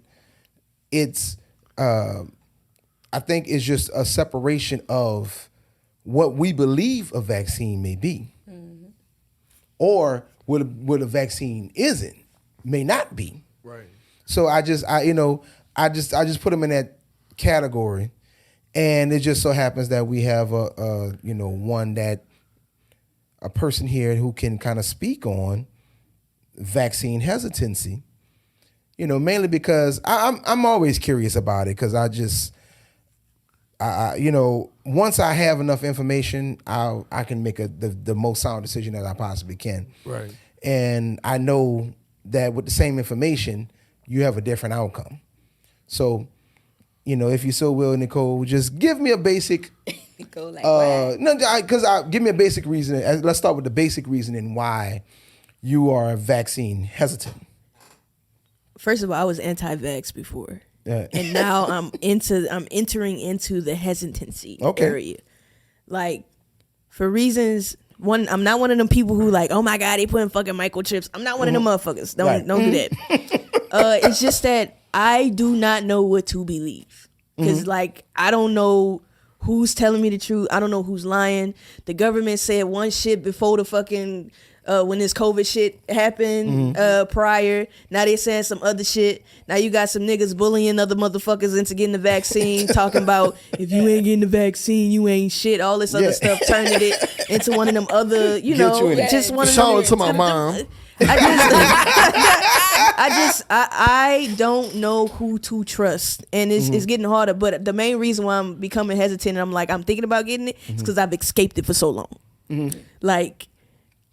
it's I think it's just a separation of what we believe a vaccine may be, or what a vaccine may not be. Right. So I just put them in that category, and it just so happens that we have a person here who can kind of speak on vaccine hesitancy. You know, mainly because I'm always curious about it, because once I have enough information, I can make the most sound decision that I possibly can. Right. And I know that with the same information, you have a different outcome. So, you know, if you so will, Nicole, just give me a basic. Nicole, like what? Give me a basic reason. Let's start with the basic reasoning why you are vaccine hesitant. First of all, I was anti-vax before. Yeah. And now I'm entering into the hesitancy area. Like, for reasons, one, I'm not one of them people who like, oh my God, they putting fucking microchips. I'm not one of them motherfuckers. Don't do that. It's just that I do not know what to believe. Because like, I don't know who's telling me the truth. I don't know who's lying. The government said one shit before the fucking when this COVID shit happened prior. Now they saying some other shit. Now you got some niggas bullying other motherfuckers into getting the vaccine, talking about if you ain't getting the vaccine, you ain't shit. All this other stuff, turning it into one of them other, just one of them. Shout out to my mom. I don't know who to trust, and it's getting harder. But the main reason why I'm becoming hesitant, and I'm thinking about getting it, is because I've escaped it for so long. Like,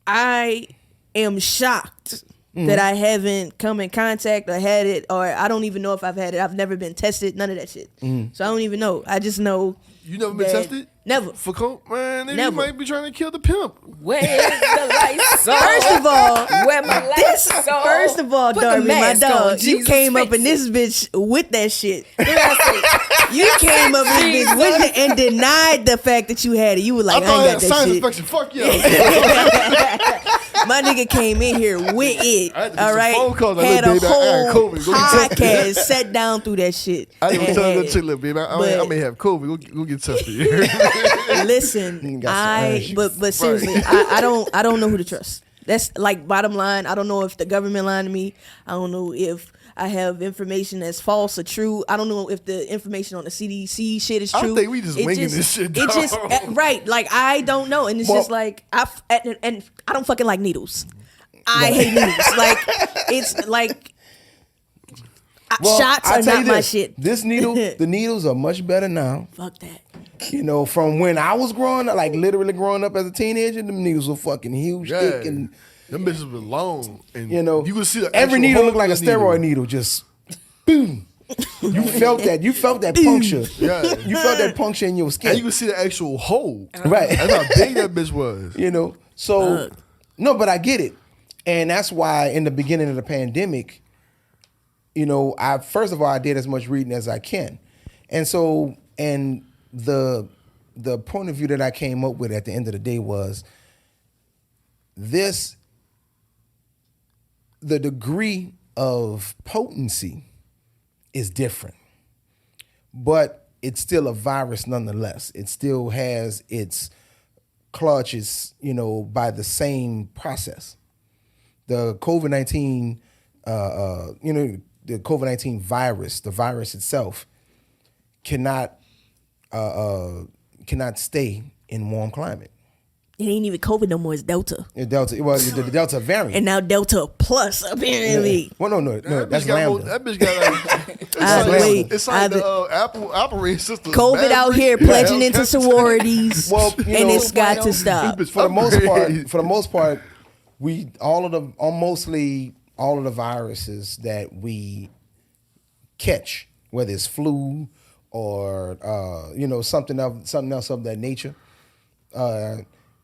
I am shocked that I haven't come in contact or had it, or I don't even know if I've had it. I've never been tested, none of that shit. So I don't even know. I just know. You never been tested? Never. For COVID? Man, nigga, Never. you might be trying to kill the pimp. Where's the lights on? First of all, Where my lights on? First of all, Put the Darby, my mask dog, on, you Jesus, came up fix in this it. bitch with that shit. You came up in this bitch with it and denied the fact that you had it. You were like, I I thought I ain't had got that sinus shit. infection. Fuck yeah. My nigga came in here with it. I had to do All some right, phone calls. Like, had a look, baby, I got whole COVID. Go get tested. podcast, sat down through that shit. I didn't and tell had her it. to chill, little baby. I may have COVID. Go get tested. Listen, got some but seriously, I don't know who to trust. That's like bottom line. I don't know if the government lying to me. I don't know if I have information that's false or true. I don't know if the information on the CDC shit is true. I think we just winging this shit, It just dog. right. Like I don't know, and it's just like and I don't fucking like needles. I hate needles. Like it's like shots I'll are tell not you my this, shit. This needle, the needles are much better now. Fuck that. You know, from when I was growing up, like literally growing up as a teenager, them needles were fucking huge, thick, and them bitches were long. And you know, you could see the every actual needle hole looked like a in the steroid needle, just boom. You felt that. You felt that puncture. Yeah. You felt that puncture in your And skin. you could see the actual hole. Right. That's how big that bitch was. You know, so no, but I get it, and that's why in the beginning of the pandemic, you know, I first of all I did as much reading as I can, and so and the point of view that I came up with at the end of the day was this: the degree of potency is different, but it's still a virus nonetheless. It still has its clutches, you know, by the same process. The COVID-19, you know, the COVID-19 virus, the virus itself, cannot stay in warm climate. It ain't even COVID no more. It's Delta, The Delta variant. and now Delta Plus apparently. Well, no, that's bitch got Lambda. that bitch got like it's like Either- the Apple operating system. COVID out here pledging into sororities, Well, you and know, it's got to stop. For the most part, mostly all of the viruses that we catch, whether it's flu or you know, something else of that nature,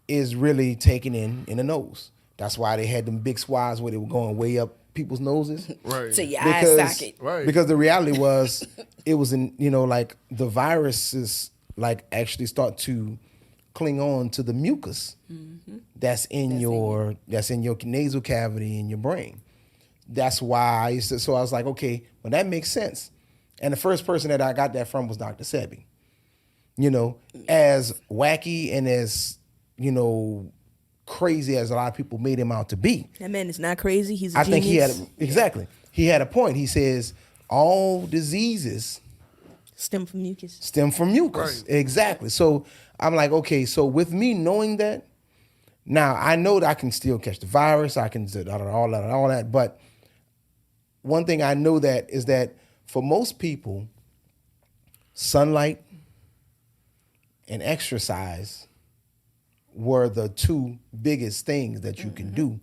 is really taken in the nose. That's why they had them big swabs where they were going way up people's noses. Right. To your eye socket. Right. Because the reality was, it was in, you know, like the viruses like actually start to cling on to the mucus that's in your nasal cavity in your brain. That's why so I was like, okay, well, that makes sense. And the first person that I got that from was Dr. Sebi. You know, as wacky and as, you know, crazy as a lot of people made him out to be. That man is not crazy. He's a I genius. think he had a point. He says all diseases Stem from mucus. stem from mucus. Right. Exactly. So I'm like, okay, so with me knowing that, now I know that I can still catch the virus, I can do all that, but one thing I know that is that for most people, sunlight and exercise were the two biggest things that you can do,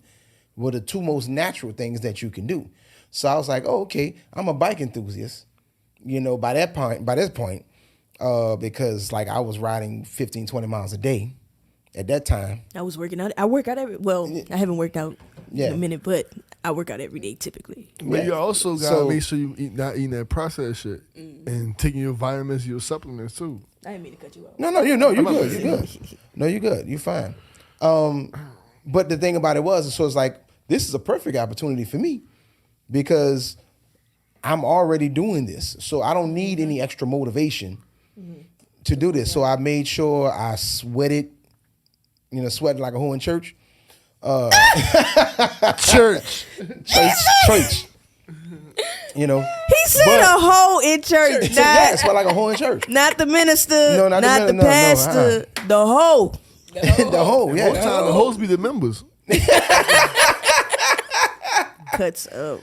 were the two most natural things that you can do. So I was like, oh, okay, I'm a bike enthusiast, you know, by this point, because like I was riding 15, 20 miles a day at that time. I was working out. I work out I haven't worked out in a minute, but I work out every day typically. But you also gotta So- make sure you not eating that processed shit and taking your vitamins, your supplements too. I didn't mean to cut you off. No, you're good. You're good. No, you're good. You're fine. But the thing about it was, so it's like, this is a perfect opportunity for me because I'm already doing this. So I don't need any extra motivation to do this. So I made sure I sweated, you know, sweating like a hoe in church. Church. You know. He said a hoe in church. Yeah, sweat like a hoe in church. Not the minister, No, not the no, pastor, the hoe. The hoe, Most yeah. time the hosts be the members. Cuts up.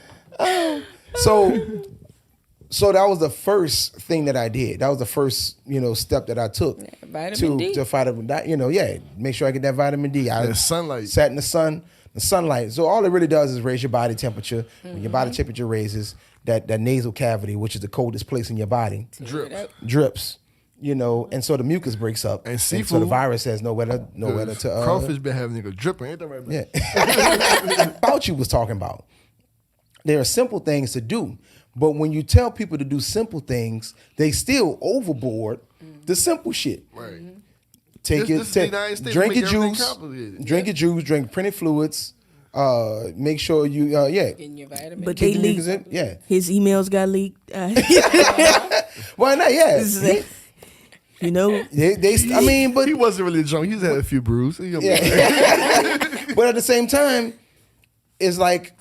So that was the first thing that I did. That was the first, you know, step that I took vitamin D. to fight it. You know, make sure I get that vitamin D. I And sunlight. sat in the sunlight. So all it really does is raise your body temperature. When your body temperature raises, that nasal cavity, which is the coldest place in your body, drips. You know, and so the mucus breaks up, And so the seafood. virus has nowhere to. Crawfish been having nigga dripping. Ain't that right, man? Yeah. Fauci was talking about. There are simple things to do, but when you tell people to do simple things, they still overboard the simple shit. Right. Take This it. is the United States. Drink Make your everything juice. complicated. Drink your juice. Drink printed fluids. Make sure you. Getting your vitamin. But D. they Keep the leaked. mucus in. Yeah. His emails got leaked. Why not? Yeah. You know, I mean, but He wasn't really drunk. He just had a few brews. He gonna be- but at the same time, it's like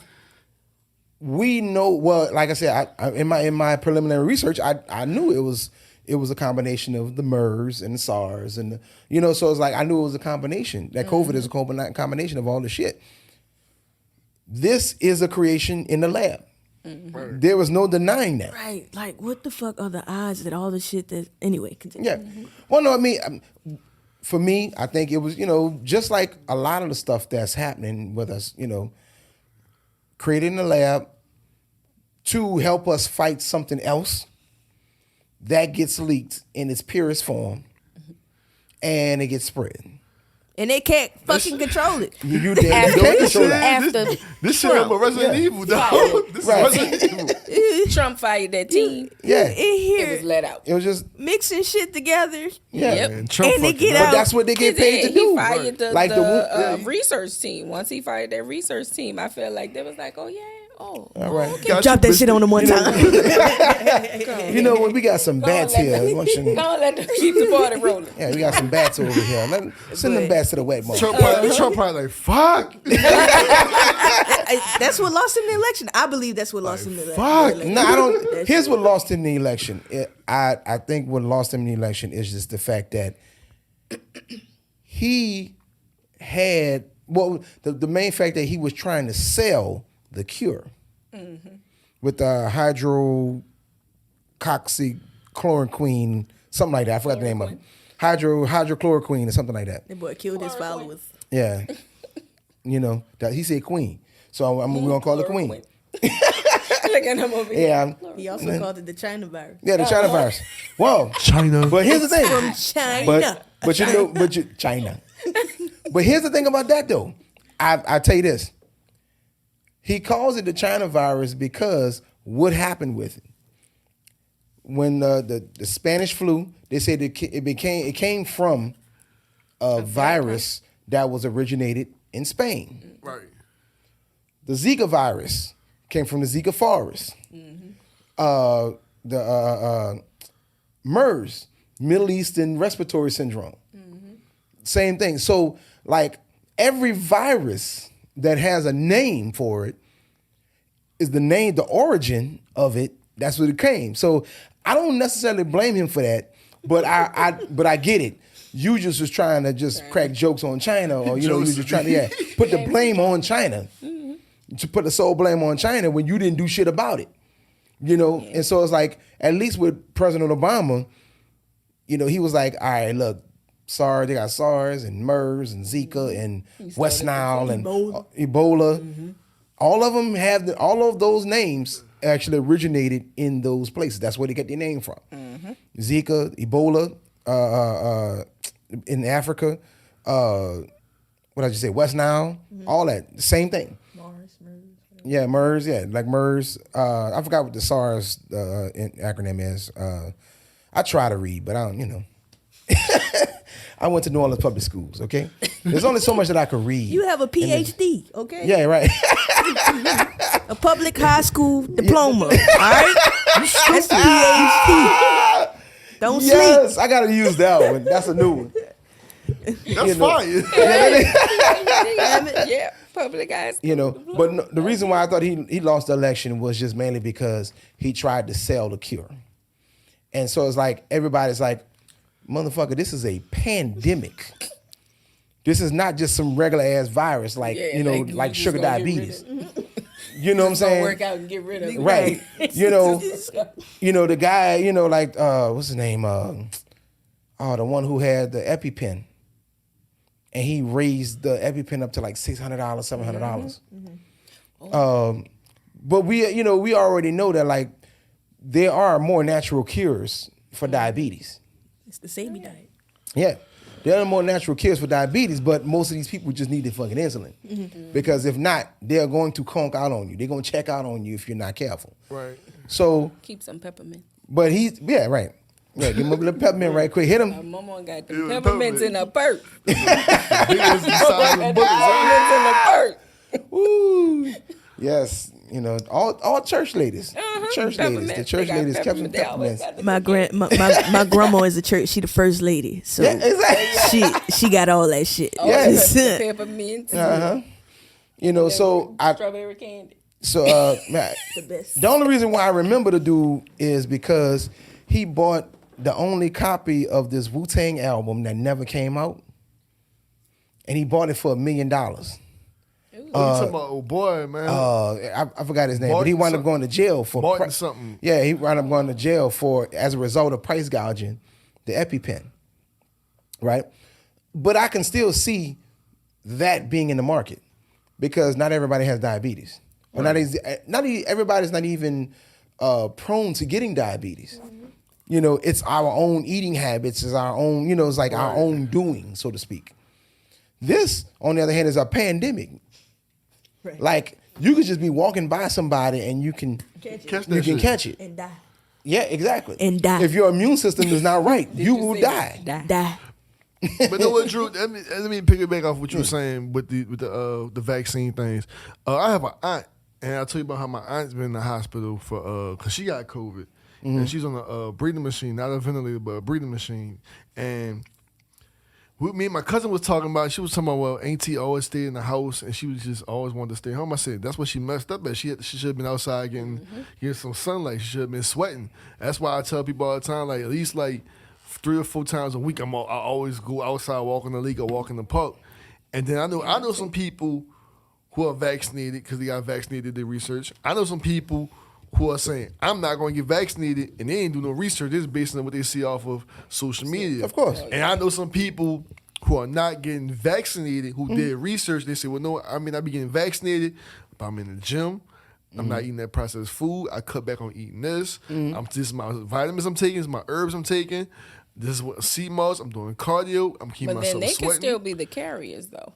we know. Well, like I said, in my preliminary research, I knew it was a combination of the MERS and the SARS and so it's like I knew it was a combination. That COVID is a combination of all the shit. This is a creation in the lab. Mm-hmm. There was no denying that. Right. Like, what the fuck are the odds that all the shit that... Anyway, continue. Yeah. Well, no, I mean, for me, I think it was, just like a lot of the stuff that's happening with us, created in the lab to help us fight something else that gets leaked in its purest form and it gets spread. And they can't fucking control it. You can't control that. This shit about Resident Evil, dog. This is Resident Evil. Trump fired that team. Yeah. In here, It was let out. It was just mixing shit together. yeah. Yep. And Trump And they fucking get But out. that's what they get paid to do. He fired the, Like research team. Once he fired that research team, I felt like they was like, oh yeah, All right. okay. Drop that shit on them one time. When we got some bats here. Don't let them keep the party rolling. Yeah, we got some bats over here. Send them bats to the wet bar. Trump probably like, fuck. That's what lost him the election. I believe that's what lost him the election. Fuck. No, I don't. Here's what lost him the election. I think what lost him the election is just the fact that he had the main fact that he was trying to sell the cure with hydroxychloroquine, something like that. I forgot the name of it. Hydrochloroquine or something like that. That boy killed his followers. Yeah, that he said queen, so we're gonna call it queen. Look at him over here. Yeah, He also called it the China virus. yeah, the China virus. Whoa, China. But here's the thing. From China. China. But here's the thing about that though. I tell you this. He calls it the China virus because what happened with it? When the Spanish flu, they said it came from a virus that was originated in Spain. Right. The Zika virus came from the Zika forest. The MERS, Middle Eastern Respiratory Syndrome. Same thing. So, like, every virus that has a name for it is the origin of it. That's what it came. So, I don't necessarily blame him for that, but I get it. You just was trying to just crack jokes on China, or you was just trying to put the blame on China, to put the sole blame on China when you didn't do shit about it, And so it's like, at least with President Obama, he was like, all right, look, SARS, they got SARS and MERS and Zika and West Nile and Ebola. All of them all of those names actually originated in those places. That's where they get their name from. Zika, Ebola, in Africa, what did I just say? West Nile, all that, same thing. Yeah, MERS, like MERS. I forgot what the SARS acronym is. I try to read, but I don't, I went to New Orleans public schools, okay? There's only so much that I could read. You have a PhD, okay? Yeah, right. A public high school diploma, all right? That's a PhD. Don't sleep. Yes, I got to use that one. That's a new one. That's fine. Yeah, public eyes. But no, the reason why I thought he lost the election was just mainly because he tried to sell the cure. And so it's like, everybody's like, motherfucker, this is a pandemic. This is not just some regular ass virus like like sugar diabetes. You know what I'm saying? Work out and get rid of it. Right. The guy, like what's his name? The one who had the EpiPen. And he raised the EpiPen up to like $600, $700. But we already know that like there are more natural cures for diabetes. It's the Sabi diet. Yeah. There are more natural cures for diabetes, but most of these people just need the fucking insulin. Because if not, they're going to conk out on you. They're going to check out on you if you're not careful. Right. So. Keep some peppermint. But right. Yeah, give him a little peppermint right quick. Hit him. My mama got the peppermints in her purse. Peppermints in the purse. Woo. Yes. All church ladies. Church ladies. The church ladies kept some peppermints. My grandma is a church. She the first lady, so Yeah, exactly. she got all that shit. Yes. Peppermints. So strawberry candy. So man, The best. the only reason why I remember the dude is because he bought the only copy of this Wu-Tang album that never came out, and he bought it for $1 million. You talking about old boy, man? I forgot his name, but he wound up going to jail for Martin something. Yeah, he wound up going to jail for as a result of price gouging the EpiPen, right? But I can still see that being in the market because not everybody has diabetes, or everybody's not even prone to getting diabetes. You know, it's our own eating habits, it's our own, you know, it's like our own doing, so to speak. This, on the other hand, is a pandemic. Right. Like, you could just be walking by somebody and you can catch it. And die. Yeah, exactly. And die. If your immune system is not right, you will die. Die. But know what, Drew? Let me pick it back off what you were saying with the vaccine things. I have an aunt, and I'll tell you about how my aunt's been in the hospital for because she got COVID, and she's on a breathing machine, not a ventilator, but a breathing machine. And me and my cousin was talking about. She was talking about, well, Auntie always stayed in the house, and she was just always wanted to stay home. I said that's what she messed up at. She should have been outside getting some sunlight. She should have been sweating. That's why I tell people all the time, like at least like 3 or 4 times a week, I always go outside, walk in the league or walk in the park. And then I know some people who are vaccinated because they got vaccinated, did research. I know some people who are saying, I'm not going to get vaccinated, and they ain't do no research. It's based on what they see off of social media. Of course. And I know some people who are not getting vaccinated who did research. They say, well, no, I mean, I be getting vaccinated, but I'm in the gym. I'm not eating that processed food. I cut back on eating this. This is my vitamins I'm taking. This is my herbs I'm taking. This is what sea moss. I'm doing cardio. I'm keeping But then myself they sweating. can still be the carriers, though.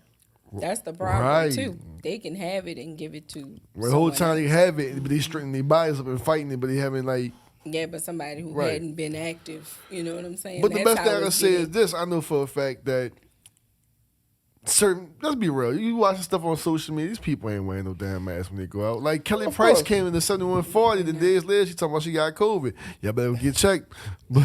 That's the problem, Right. too. They can have it and give it to The whole someone time they else. have it, but they straightening their bodies up and fighting it, but they haven't like. Yeah, but somebody who Right. hadn't been active, you know what I'm saying? But the That's best thing how I can it's say is getting- this: I know for a fact that let's be real. You watch stuff on social media, these people ain't wearing no damn mask when they go out. Like Kelly Price course. came in the 7140, the days later she talking about she got COVID. Y'all better get checked. But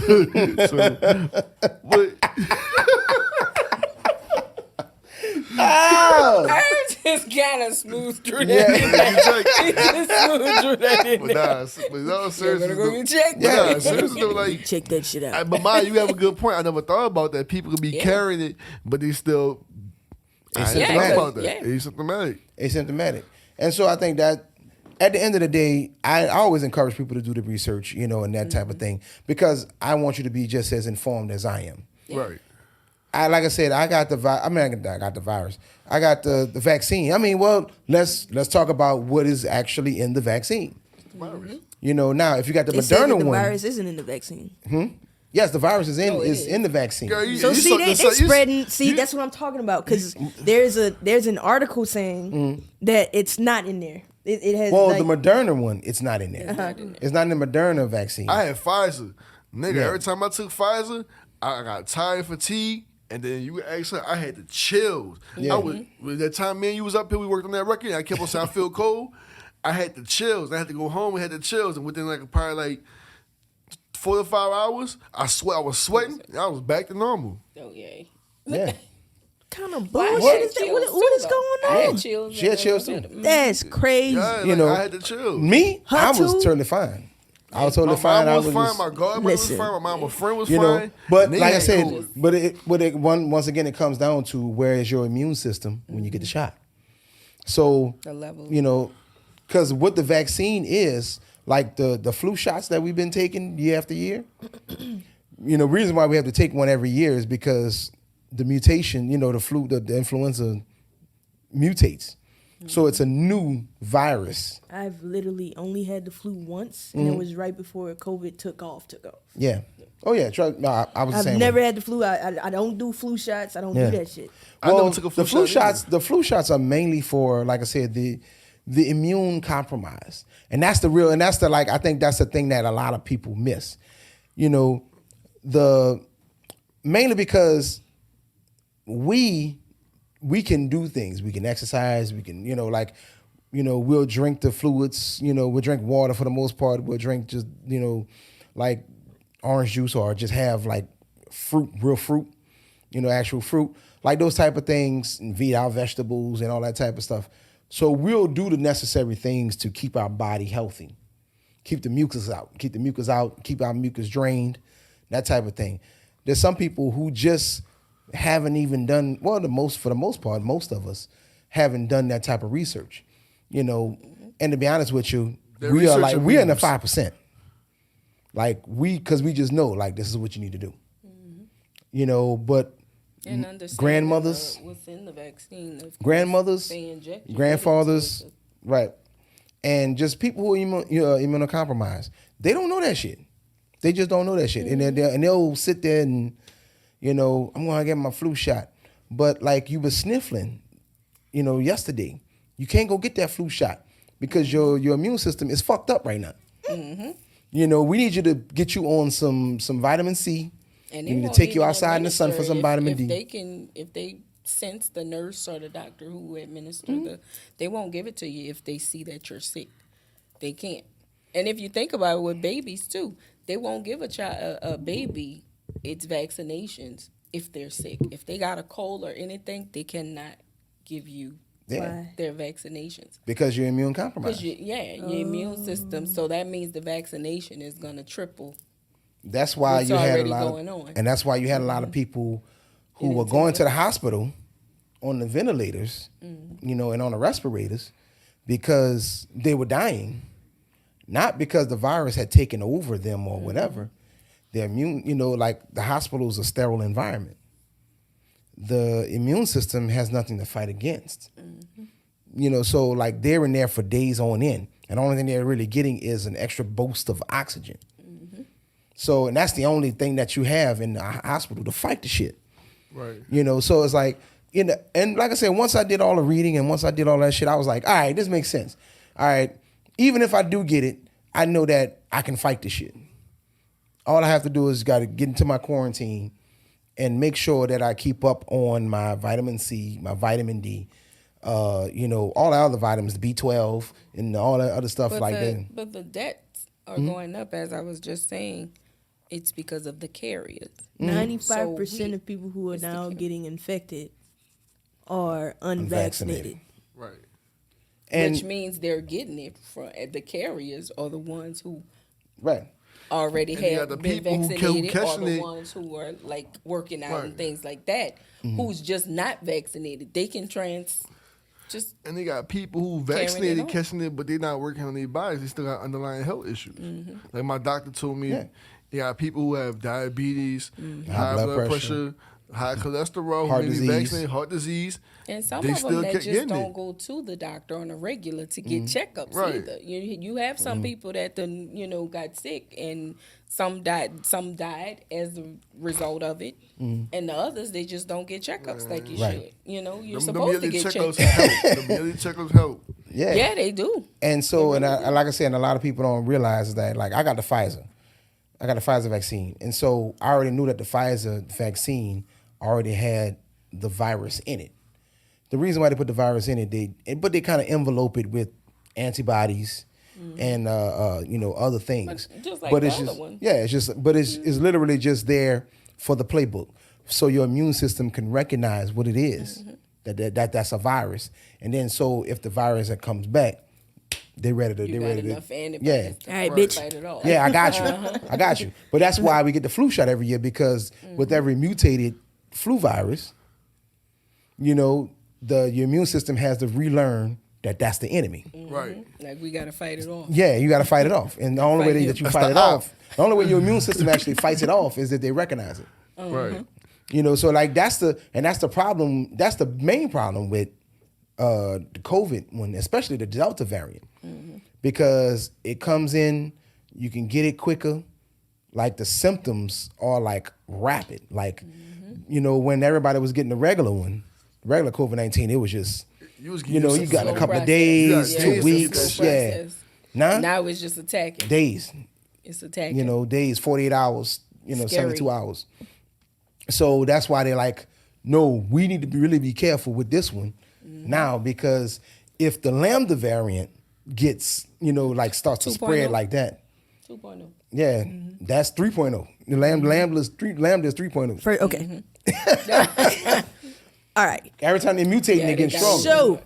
I just kind of smooth through that. get checked. Just smooth through that in But there. no, You seriously, better go get checked. nah, seriously though, like. Check that shit out. But Maya, you have a good point. I never thought about that. People could be carrying it, but they still I ain't thought about that. Yeah. Asymptomatic. Asymptomatic. And so I think that at the end of the day, I always encourage people to do the research, you know, and that type of thing, because I want you to be just as informed as I am. Right. Like I said, I got the virus. I got the vaccine. I mean, well, let's talk about what is actually in the vaccine. You know, now if you got the They said that Moderna the one, virus isn't in the vaccine. yes, the virus is in No, it is. in the vaccine. Girl, you- So you see, saw- they you saw- you- spreading. See, you- that's what I'm talking about. Because there's an article saying that it's not in there. It has. Well, like, the Moderna one, it's not in there. It's not in the Moderna vaccine. I had Pfizer. Nigga, Yeah. every time I took Pfizer, I got tired, fatigue, and then you actually, I had the chills. Yeah. I was, with that time me and you was up here, we worked on that record, and I kept on saying I feel cold. I had the chills. I had to go home and had the chills, and within like probably like 4 to 5 hours, I was sweating, and I was back to normal. Oh, yay. yeah. kind of Well, I bullshit had is that? chills What is too, going though. I had on? chills. She had chills too. That's crazy. Yeah, You like, know, I had the chills. Me, Her I was too? totally fine. I was totally My fine. mom I was was fine. just, My godmother Listen. was fine. My mama friend was you fine. know, but And they like I had said, COVID. once again, it comes down to where is your immune system when you get the shot. So, The level. you know, because what the vaccine is, like the flu shots that we've been taking year after year, you know, reason why we have to take one every year is because the mutation, you know, the influenza mutates. So it's a new virus. I've literally only had the flu once, and it was right before COVID took off. Yeah. Oh yeah. No, I was the I've same never way. had the flu. I don't do flu shots. I don't Yeah. do that shit. I never Well, took a flu the flu shot either. shots. The flu shots are mainly for, like I said, the immune compromise, and that's like I think that's the thing that a lot of people miss. You know, mainly because we can do things. We can exercise. We can, we'll drink the fluids. We'll drink water for the most part. We'll drink just, like orange juice, or just have like real fruit, actual fruit, like those type of things, and eat our vegetables and all that type of stuff. So we'll do the necessary things to keep our body healthy, keep the mucus out, keep our mucus drained, that type of thing. There's some people who just haven't even done, for the most part, most of us haven't done that type of research, you know. And to be honest with you, we're in the 5%. Like because we just know, like, this is what you need to do, you know. But and understand grandmothers, what's in the vaccine, grandmothers, grandfathers, right, and just people who are immunocompromised, they don't know that shit. They just don't know that shit, and they'll sit there and, you know, I'm gonna get my flu shot, but like you were sniffling, you know, yesterday, you can't go get that flu shot because your immune system is fucked up right now. You know, we need you to get you on some vitamin C. And we need to take you outside in the sun for some vitamin D. If they sense the nurse or the doctor who administer they won't give it to you if they see that you're sick. They can't. And if you think about it with babies too, they won't give a baby its vaccinations if they're sick. If they got a cold or anything, they cannot give you their vaccinations. Because you're immune compromised. Your immune system. So that means the vaccination is going to triple. That's why you had a lot and that's why you had a lot of people who were going to the hospital on the ventilators, you know, and on the respirators because they were dying. Not because the virus had taken over them or whatever. Their immune, you know, like the hospital is a sterile environment. The immune system has nothing to fight against. You know, so like they're in there for days on end. And the only thing they're really getting is an extra boost of oxygen. So, and that's the only thing that you have in the hospital to fight the shit. Right. You know, so it's like, and like I said, once I did all the reading and once I did all that shit, I was like, all right, this makes sense. All right, even if I do get it, I know that I can fight this shit. All I have to do is got to get into my quarantine and make sure that I keep up on my vitamin C, my vitamin D, you know, all the other vitamins, the B12 and all that other stuff that. But the deaths are going up, as I was just saying. It's because of the carriers. 95% of people who are now getting infected are unvaccinated. Right. And which means they're getting it from the carriers are the ones who already have been vaccinated or the ones who are like working out and things like that, who's just not vaccinated. They can and they got people who vaccinated catching it, but they're not working on their bodies. They still got underlying health issues. Like my doctor told me, you got people who have diabetes, high blood pressure, high cholesterol, heart disease. Heart disease. And some of them that just don't go to the doctor on a regular to get checkups either. You have some people that got sick and some died as a result of it, and the others they just don't get checkups like you should. You know, you're supposed to get checkups. The yearly checkups help. Yeah, they do. And so, and like I said, and a lot of people don't realize that. Like I got the Pfizer vaccine, and so I already knew that the Pfizer vaccine already had the virus in it. The reason why they put the virus in it, but they kind of envelope it with antibodies and other things. Just like but the it's other just one. It's literally just there for the playbook, so your immune system can recognize what it is that's a virus, and then so if the virus that comes back, they're ready to. Enough antibodies all right, bitch. Fight it off. Yeah, I got you. I got you. But that's why we get the flu shot every year, because with every mutated flu virus, your immune system has to relearn that that's the enemy. Right. Like we got to fight it off. Yeah, you got to fight it off. And the only way that you fight it off, the only way your immune system actually fights it off is that they recognize it. Right. So like that's the problem. That's the main problem with the COVID one, especially the Delta variant, because it comes in, you can get it quicker. Like the symptoms are like rapid. Like, when everybody was getting the regular COVID-19, it was just, you got a couple of days, 2 weeks. Yeah. Now it's just attacking. Days. It's attacking. Days, 48 hours, Scary. 72 hours. So that's why they're like, no, we need to really be careful with this one now, because if the Lambda variant gets, starts to spread like that. 2.0. Yeah, that's 3.0. The Lambda is 3.0. Okay. All right. Every time they mutate, they get stronger. So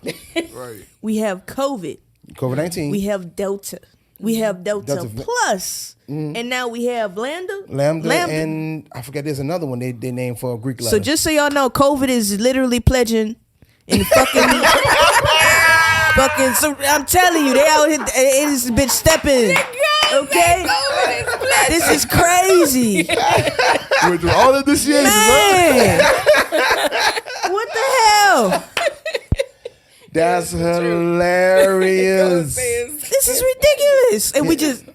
Right. we have COVID. COVID-19. We have Delta. We have Delta Plus. And now we have Lambda, and I forget there's another one they named for a Greek letter. So just so y'all know, COVID is literally pledging in fucking so I'm telling you, they out here this bitch stepping. Okay? This is crazy. We went through all of this year. Man. What the hell? That's hilarious. This is ridiculous. And we just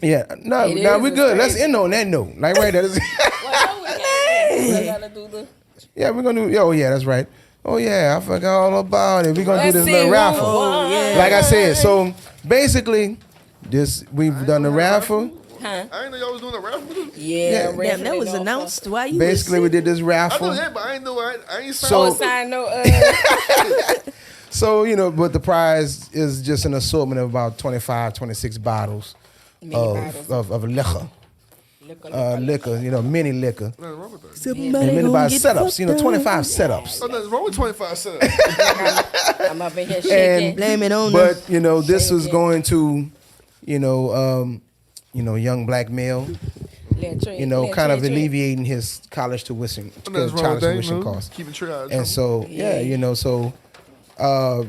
Yeah, no, we good. Let's end on that note. Like right there. Yeah, we're gonna do. Oh yeah, that's right. Oh yeah, I forgot all about it. We're gonna do this little raffle. Oh, yeah. Like I said, so basically, we've done the raffle. I didn't know y'all was doing a raffle. Yeah, damn, that was announced. Why you? Basically, we did this I know raffle. that, but I didn't know. I ain't So- signed. So but the prize is just an assortment of about 25, 26 bottles of liquor. Liquor, mini liquor. Nothing wrong with that. Somebody And many gonna by get setups, fucked up. 25 setups. Oh, nothing wrong with 25 setups. I'm up in here shaking. Blame it on But them. this was going to, young black male, kind of alleviating his college tuition, Nothing's wrong college with that, tuition costs. Keep it triage. And so,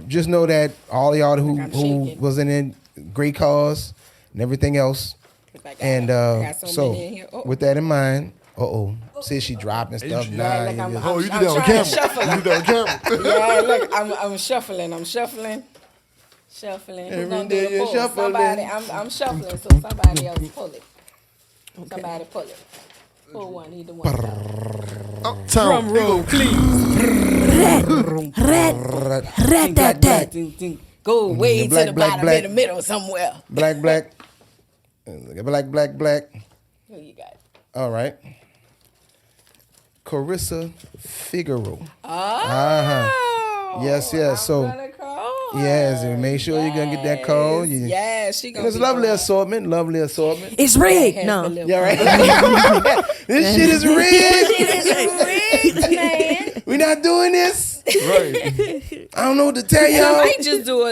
just know that all y'all who shaking. was in it, great cause and everything else. And so, with that in mind, see she dropping stuff now. like I'm- Oh, you did I'm that on trying to camera. shuffle You did that on camera. Yeah, look, I'm shuffling. Who's Every gonna day do the you're pull? shuffling. Somebody, I'm shuffling, so somebody else pull it. Somebody pull it. Pull one, either one. Drum roll, please. Rat. Go way Black, to the black, bottom, black. in the middle somewhere. Black. Black. Who you got? All right. Carissa Figaro. Oh. Yes. So, I'm gonna call her. yes, and make sure you're going to get that call. Yeah, she And gonna it's be lovely going. assortment. It's rigged. Has No. the little- Yeah, right. This shit is rigged. Man. We're not doing this. Right. I don't know what to tell I y'all. might just do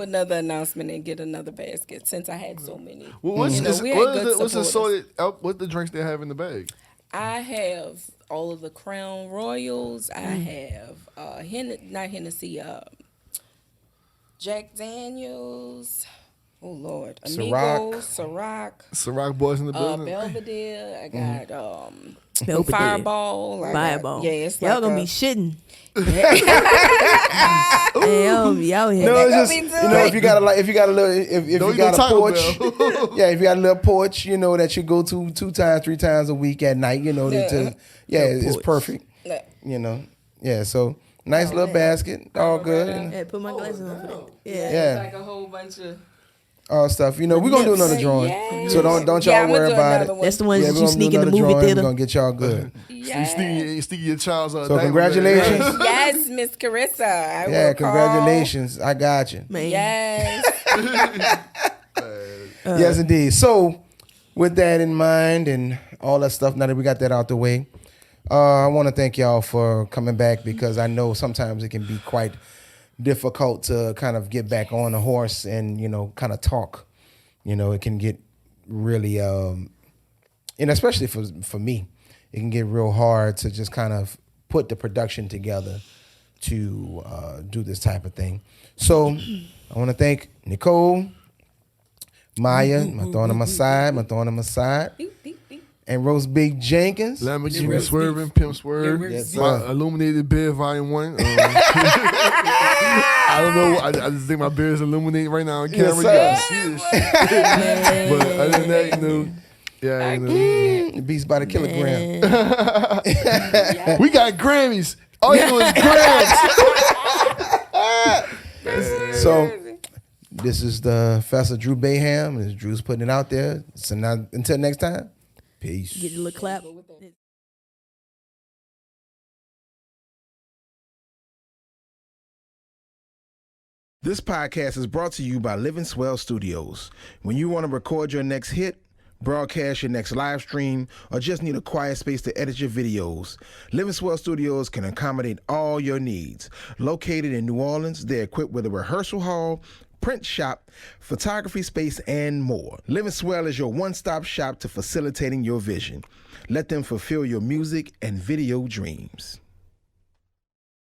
another announcement and get another basket since I had so many. What's You know, we had good what's the supporters. what the drinks they have in the bag? I have all of the Crown Royals. I have not Hennessy, Jack Daniels. Oh Lord, Amigos, Ciroc, Ciroc boys in the building. Belvedere. I got Belvedere. Fireball. Fireball. Yeah, it's y'all like gonna be shitting. Hey, y'all be out here. No, it's gonna just be if you got a porch, yeah, if you got a little porch, that you go to 2 times, 3 times a week at night, it's porch. perfect, yeah. So nice little basket, all good, Hey, put my glasses on for that. Yeah. yeah, like a whole bunch of. all stuff. We're gonna do another drawing, Yes. so don't Yeah, y'all I'ma worry do about another it. one. That's the ones Yeah, that we're you gonna do sneak in the another movie drawing. We're theater. gonna get y'all good. Yes. Sticky your child's So diaper congratulations. bag. Yes, Miss Carissa. I Yeah, will call. congratulations. I got you. Man. Yes. Yes, indeed. So, with that in mind and all that stuff, now that we got that out the way, I want to thank y'all for coming back because I know sometimes it can be quite difficult to kind of get back on the horse and, kind of talk. It can get really, and especially for me, it can get real hard to just kind of put the production together to do this type of thing. So, I want to thank Nicole, Maya, my throwing on my side, and Rose Big Jenkins. Lamborghini Swerving, Pimp Swerve, Yes, my sir. Illuminated Beard Volume 1. I don't know. I just think my beard is illuminated right now on camera. You Yes, gotta see this shit. But other than that, The Beast by the kilogram. we got Grammys. All you do is grams. So, this is the Fessa Drew Bayham. This is Drew's putting it out there. So now, until next time, peace. Get a little clap. This podcast is brought to you by Living Swell Studios. When you want to record your next hit, broadcast your next live stream, or just need a quiet space to edit your videos, Living Swell Studios can accommodate all your needs. Located in New Orleans, they're equipped with a rehearsal hall, print shop, photography space, and more. Living Swell is your one-stop shop to facilitating your vision. Let them fulfill your music and video dreams.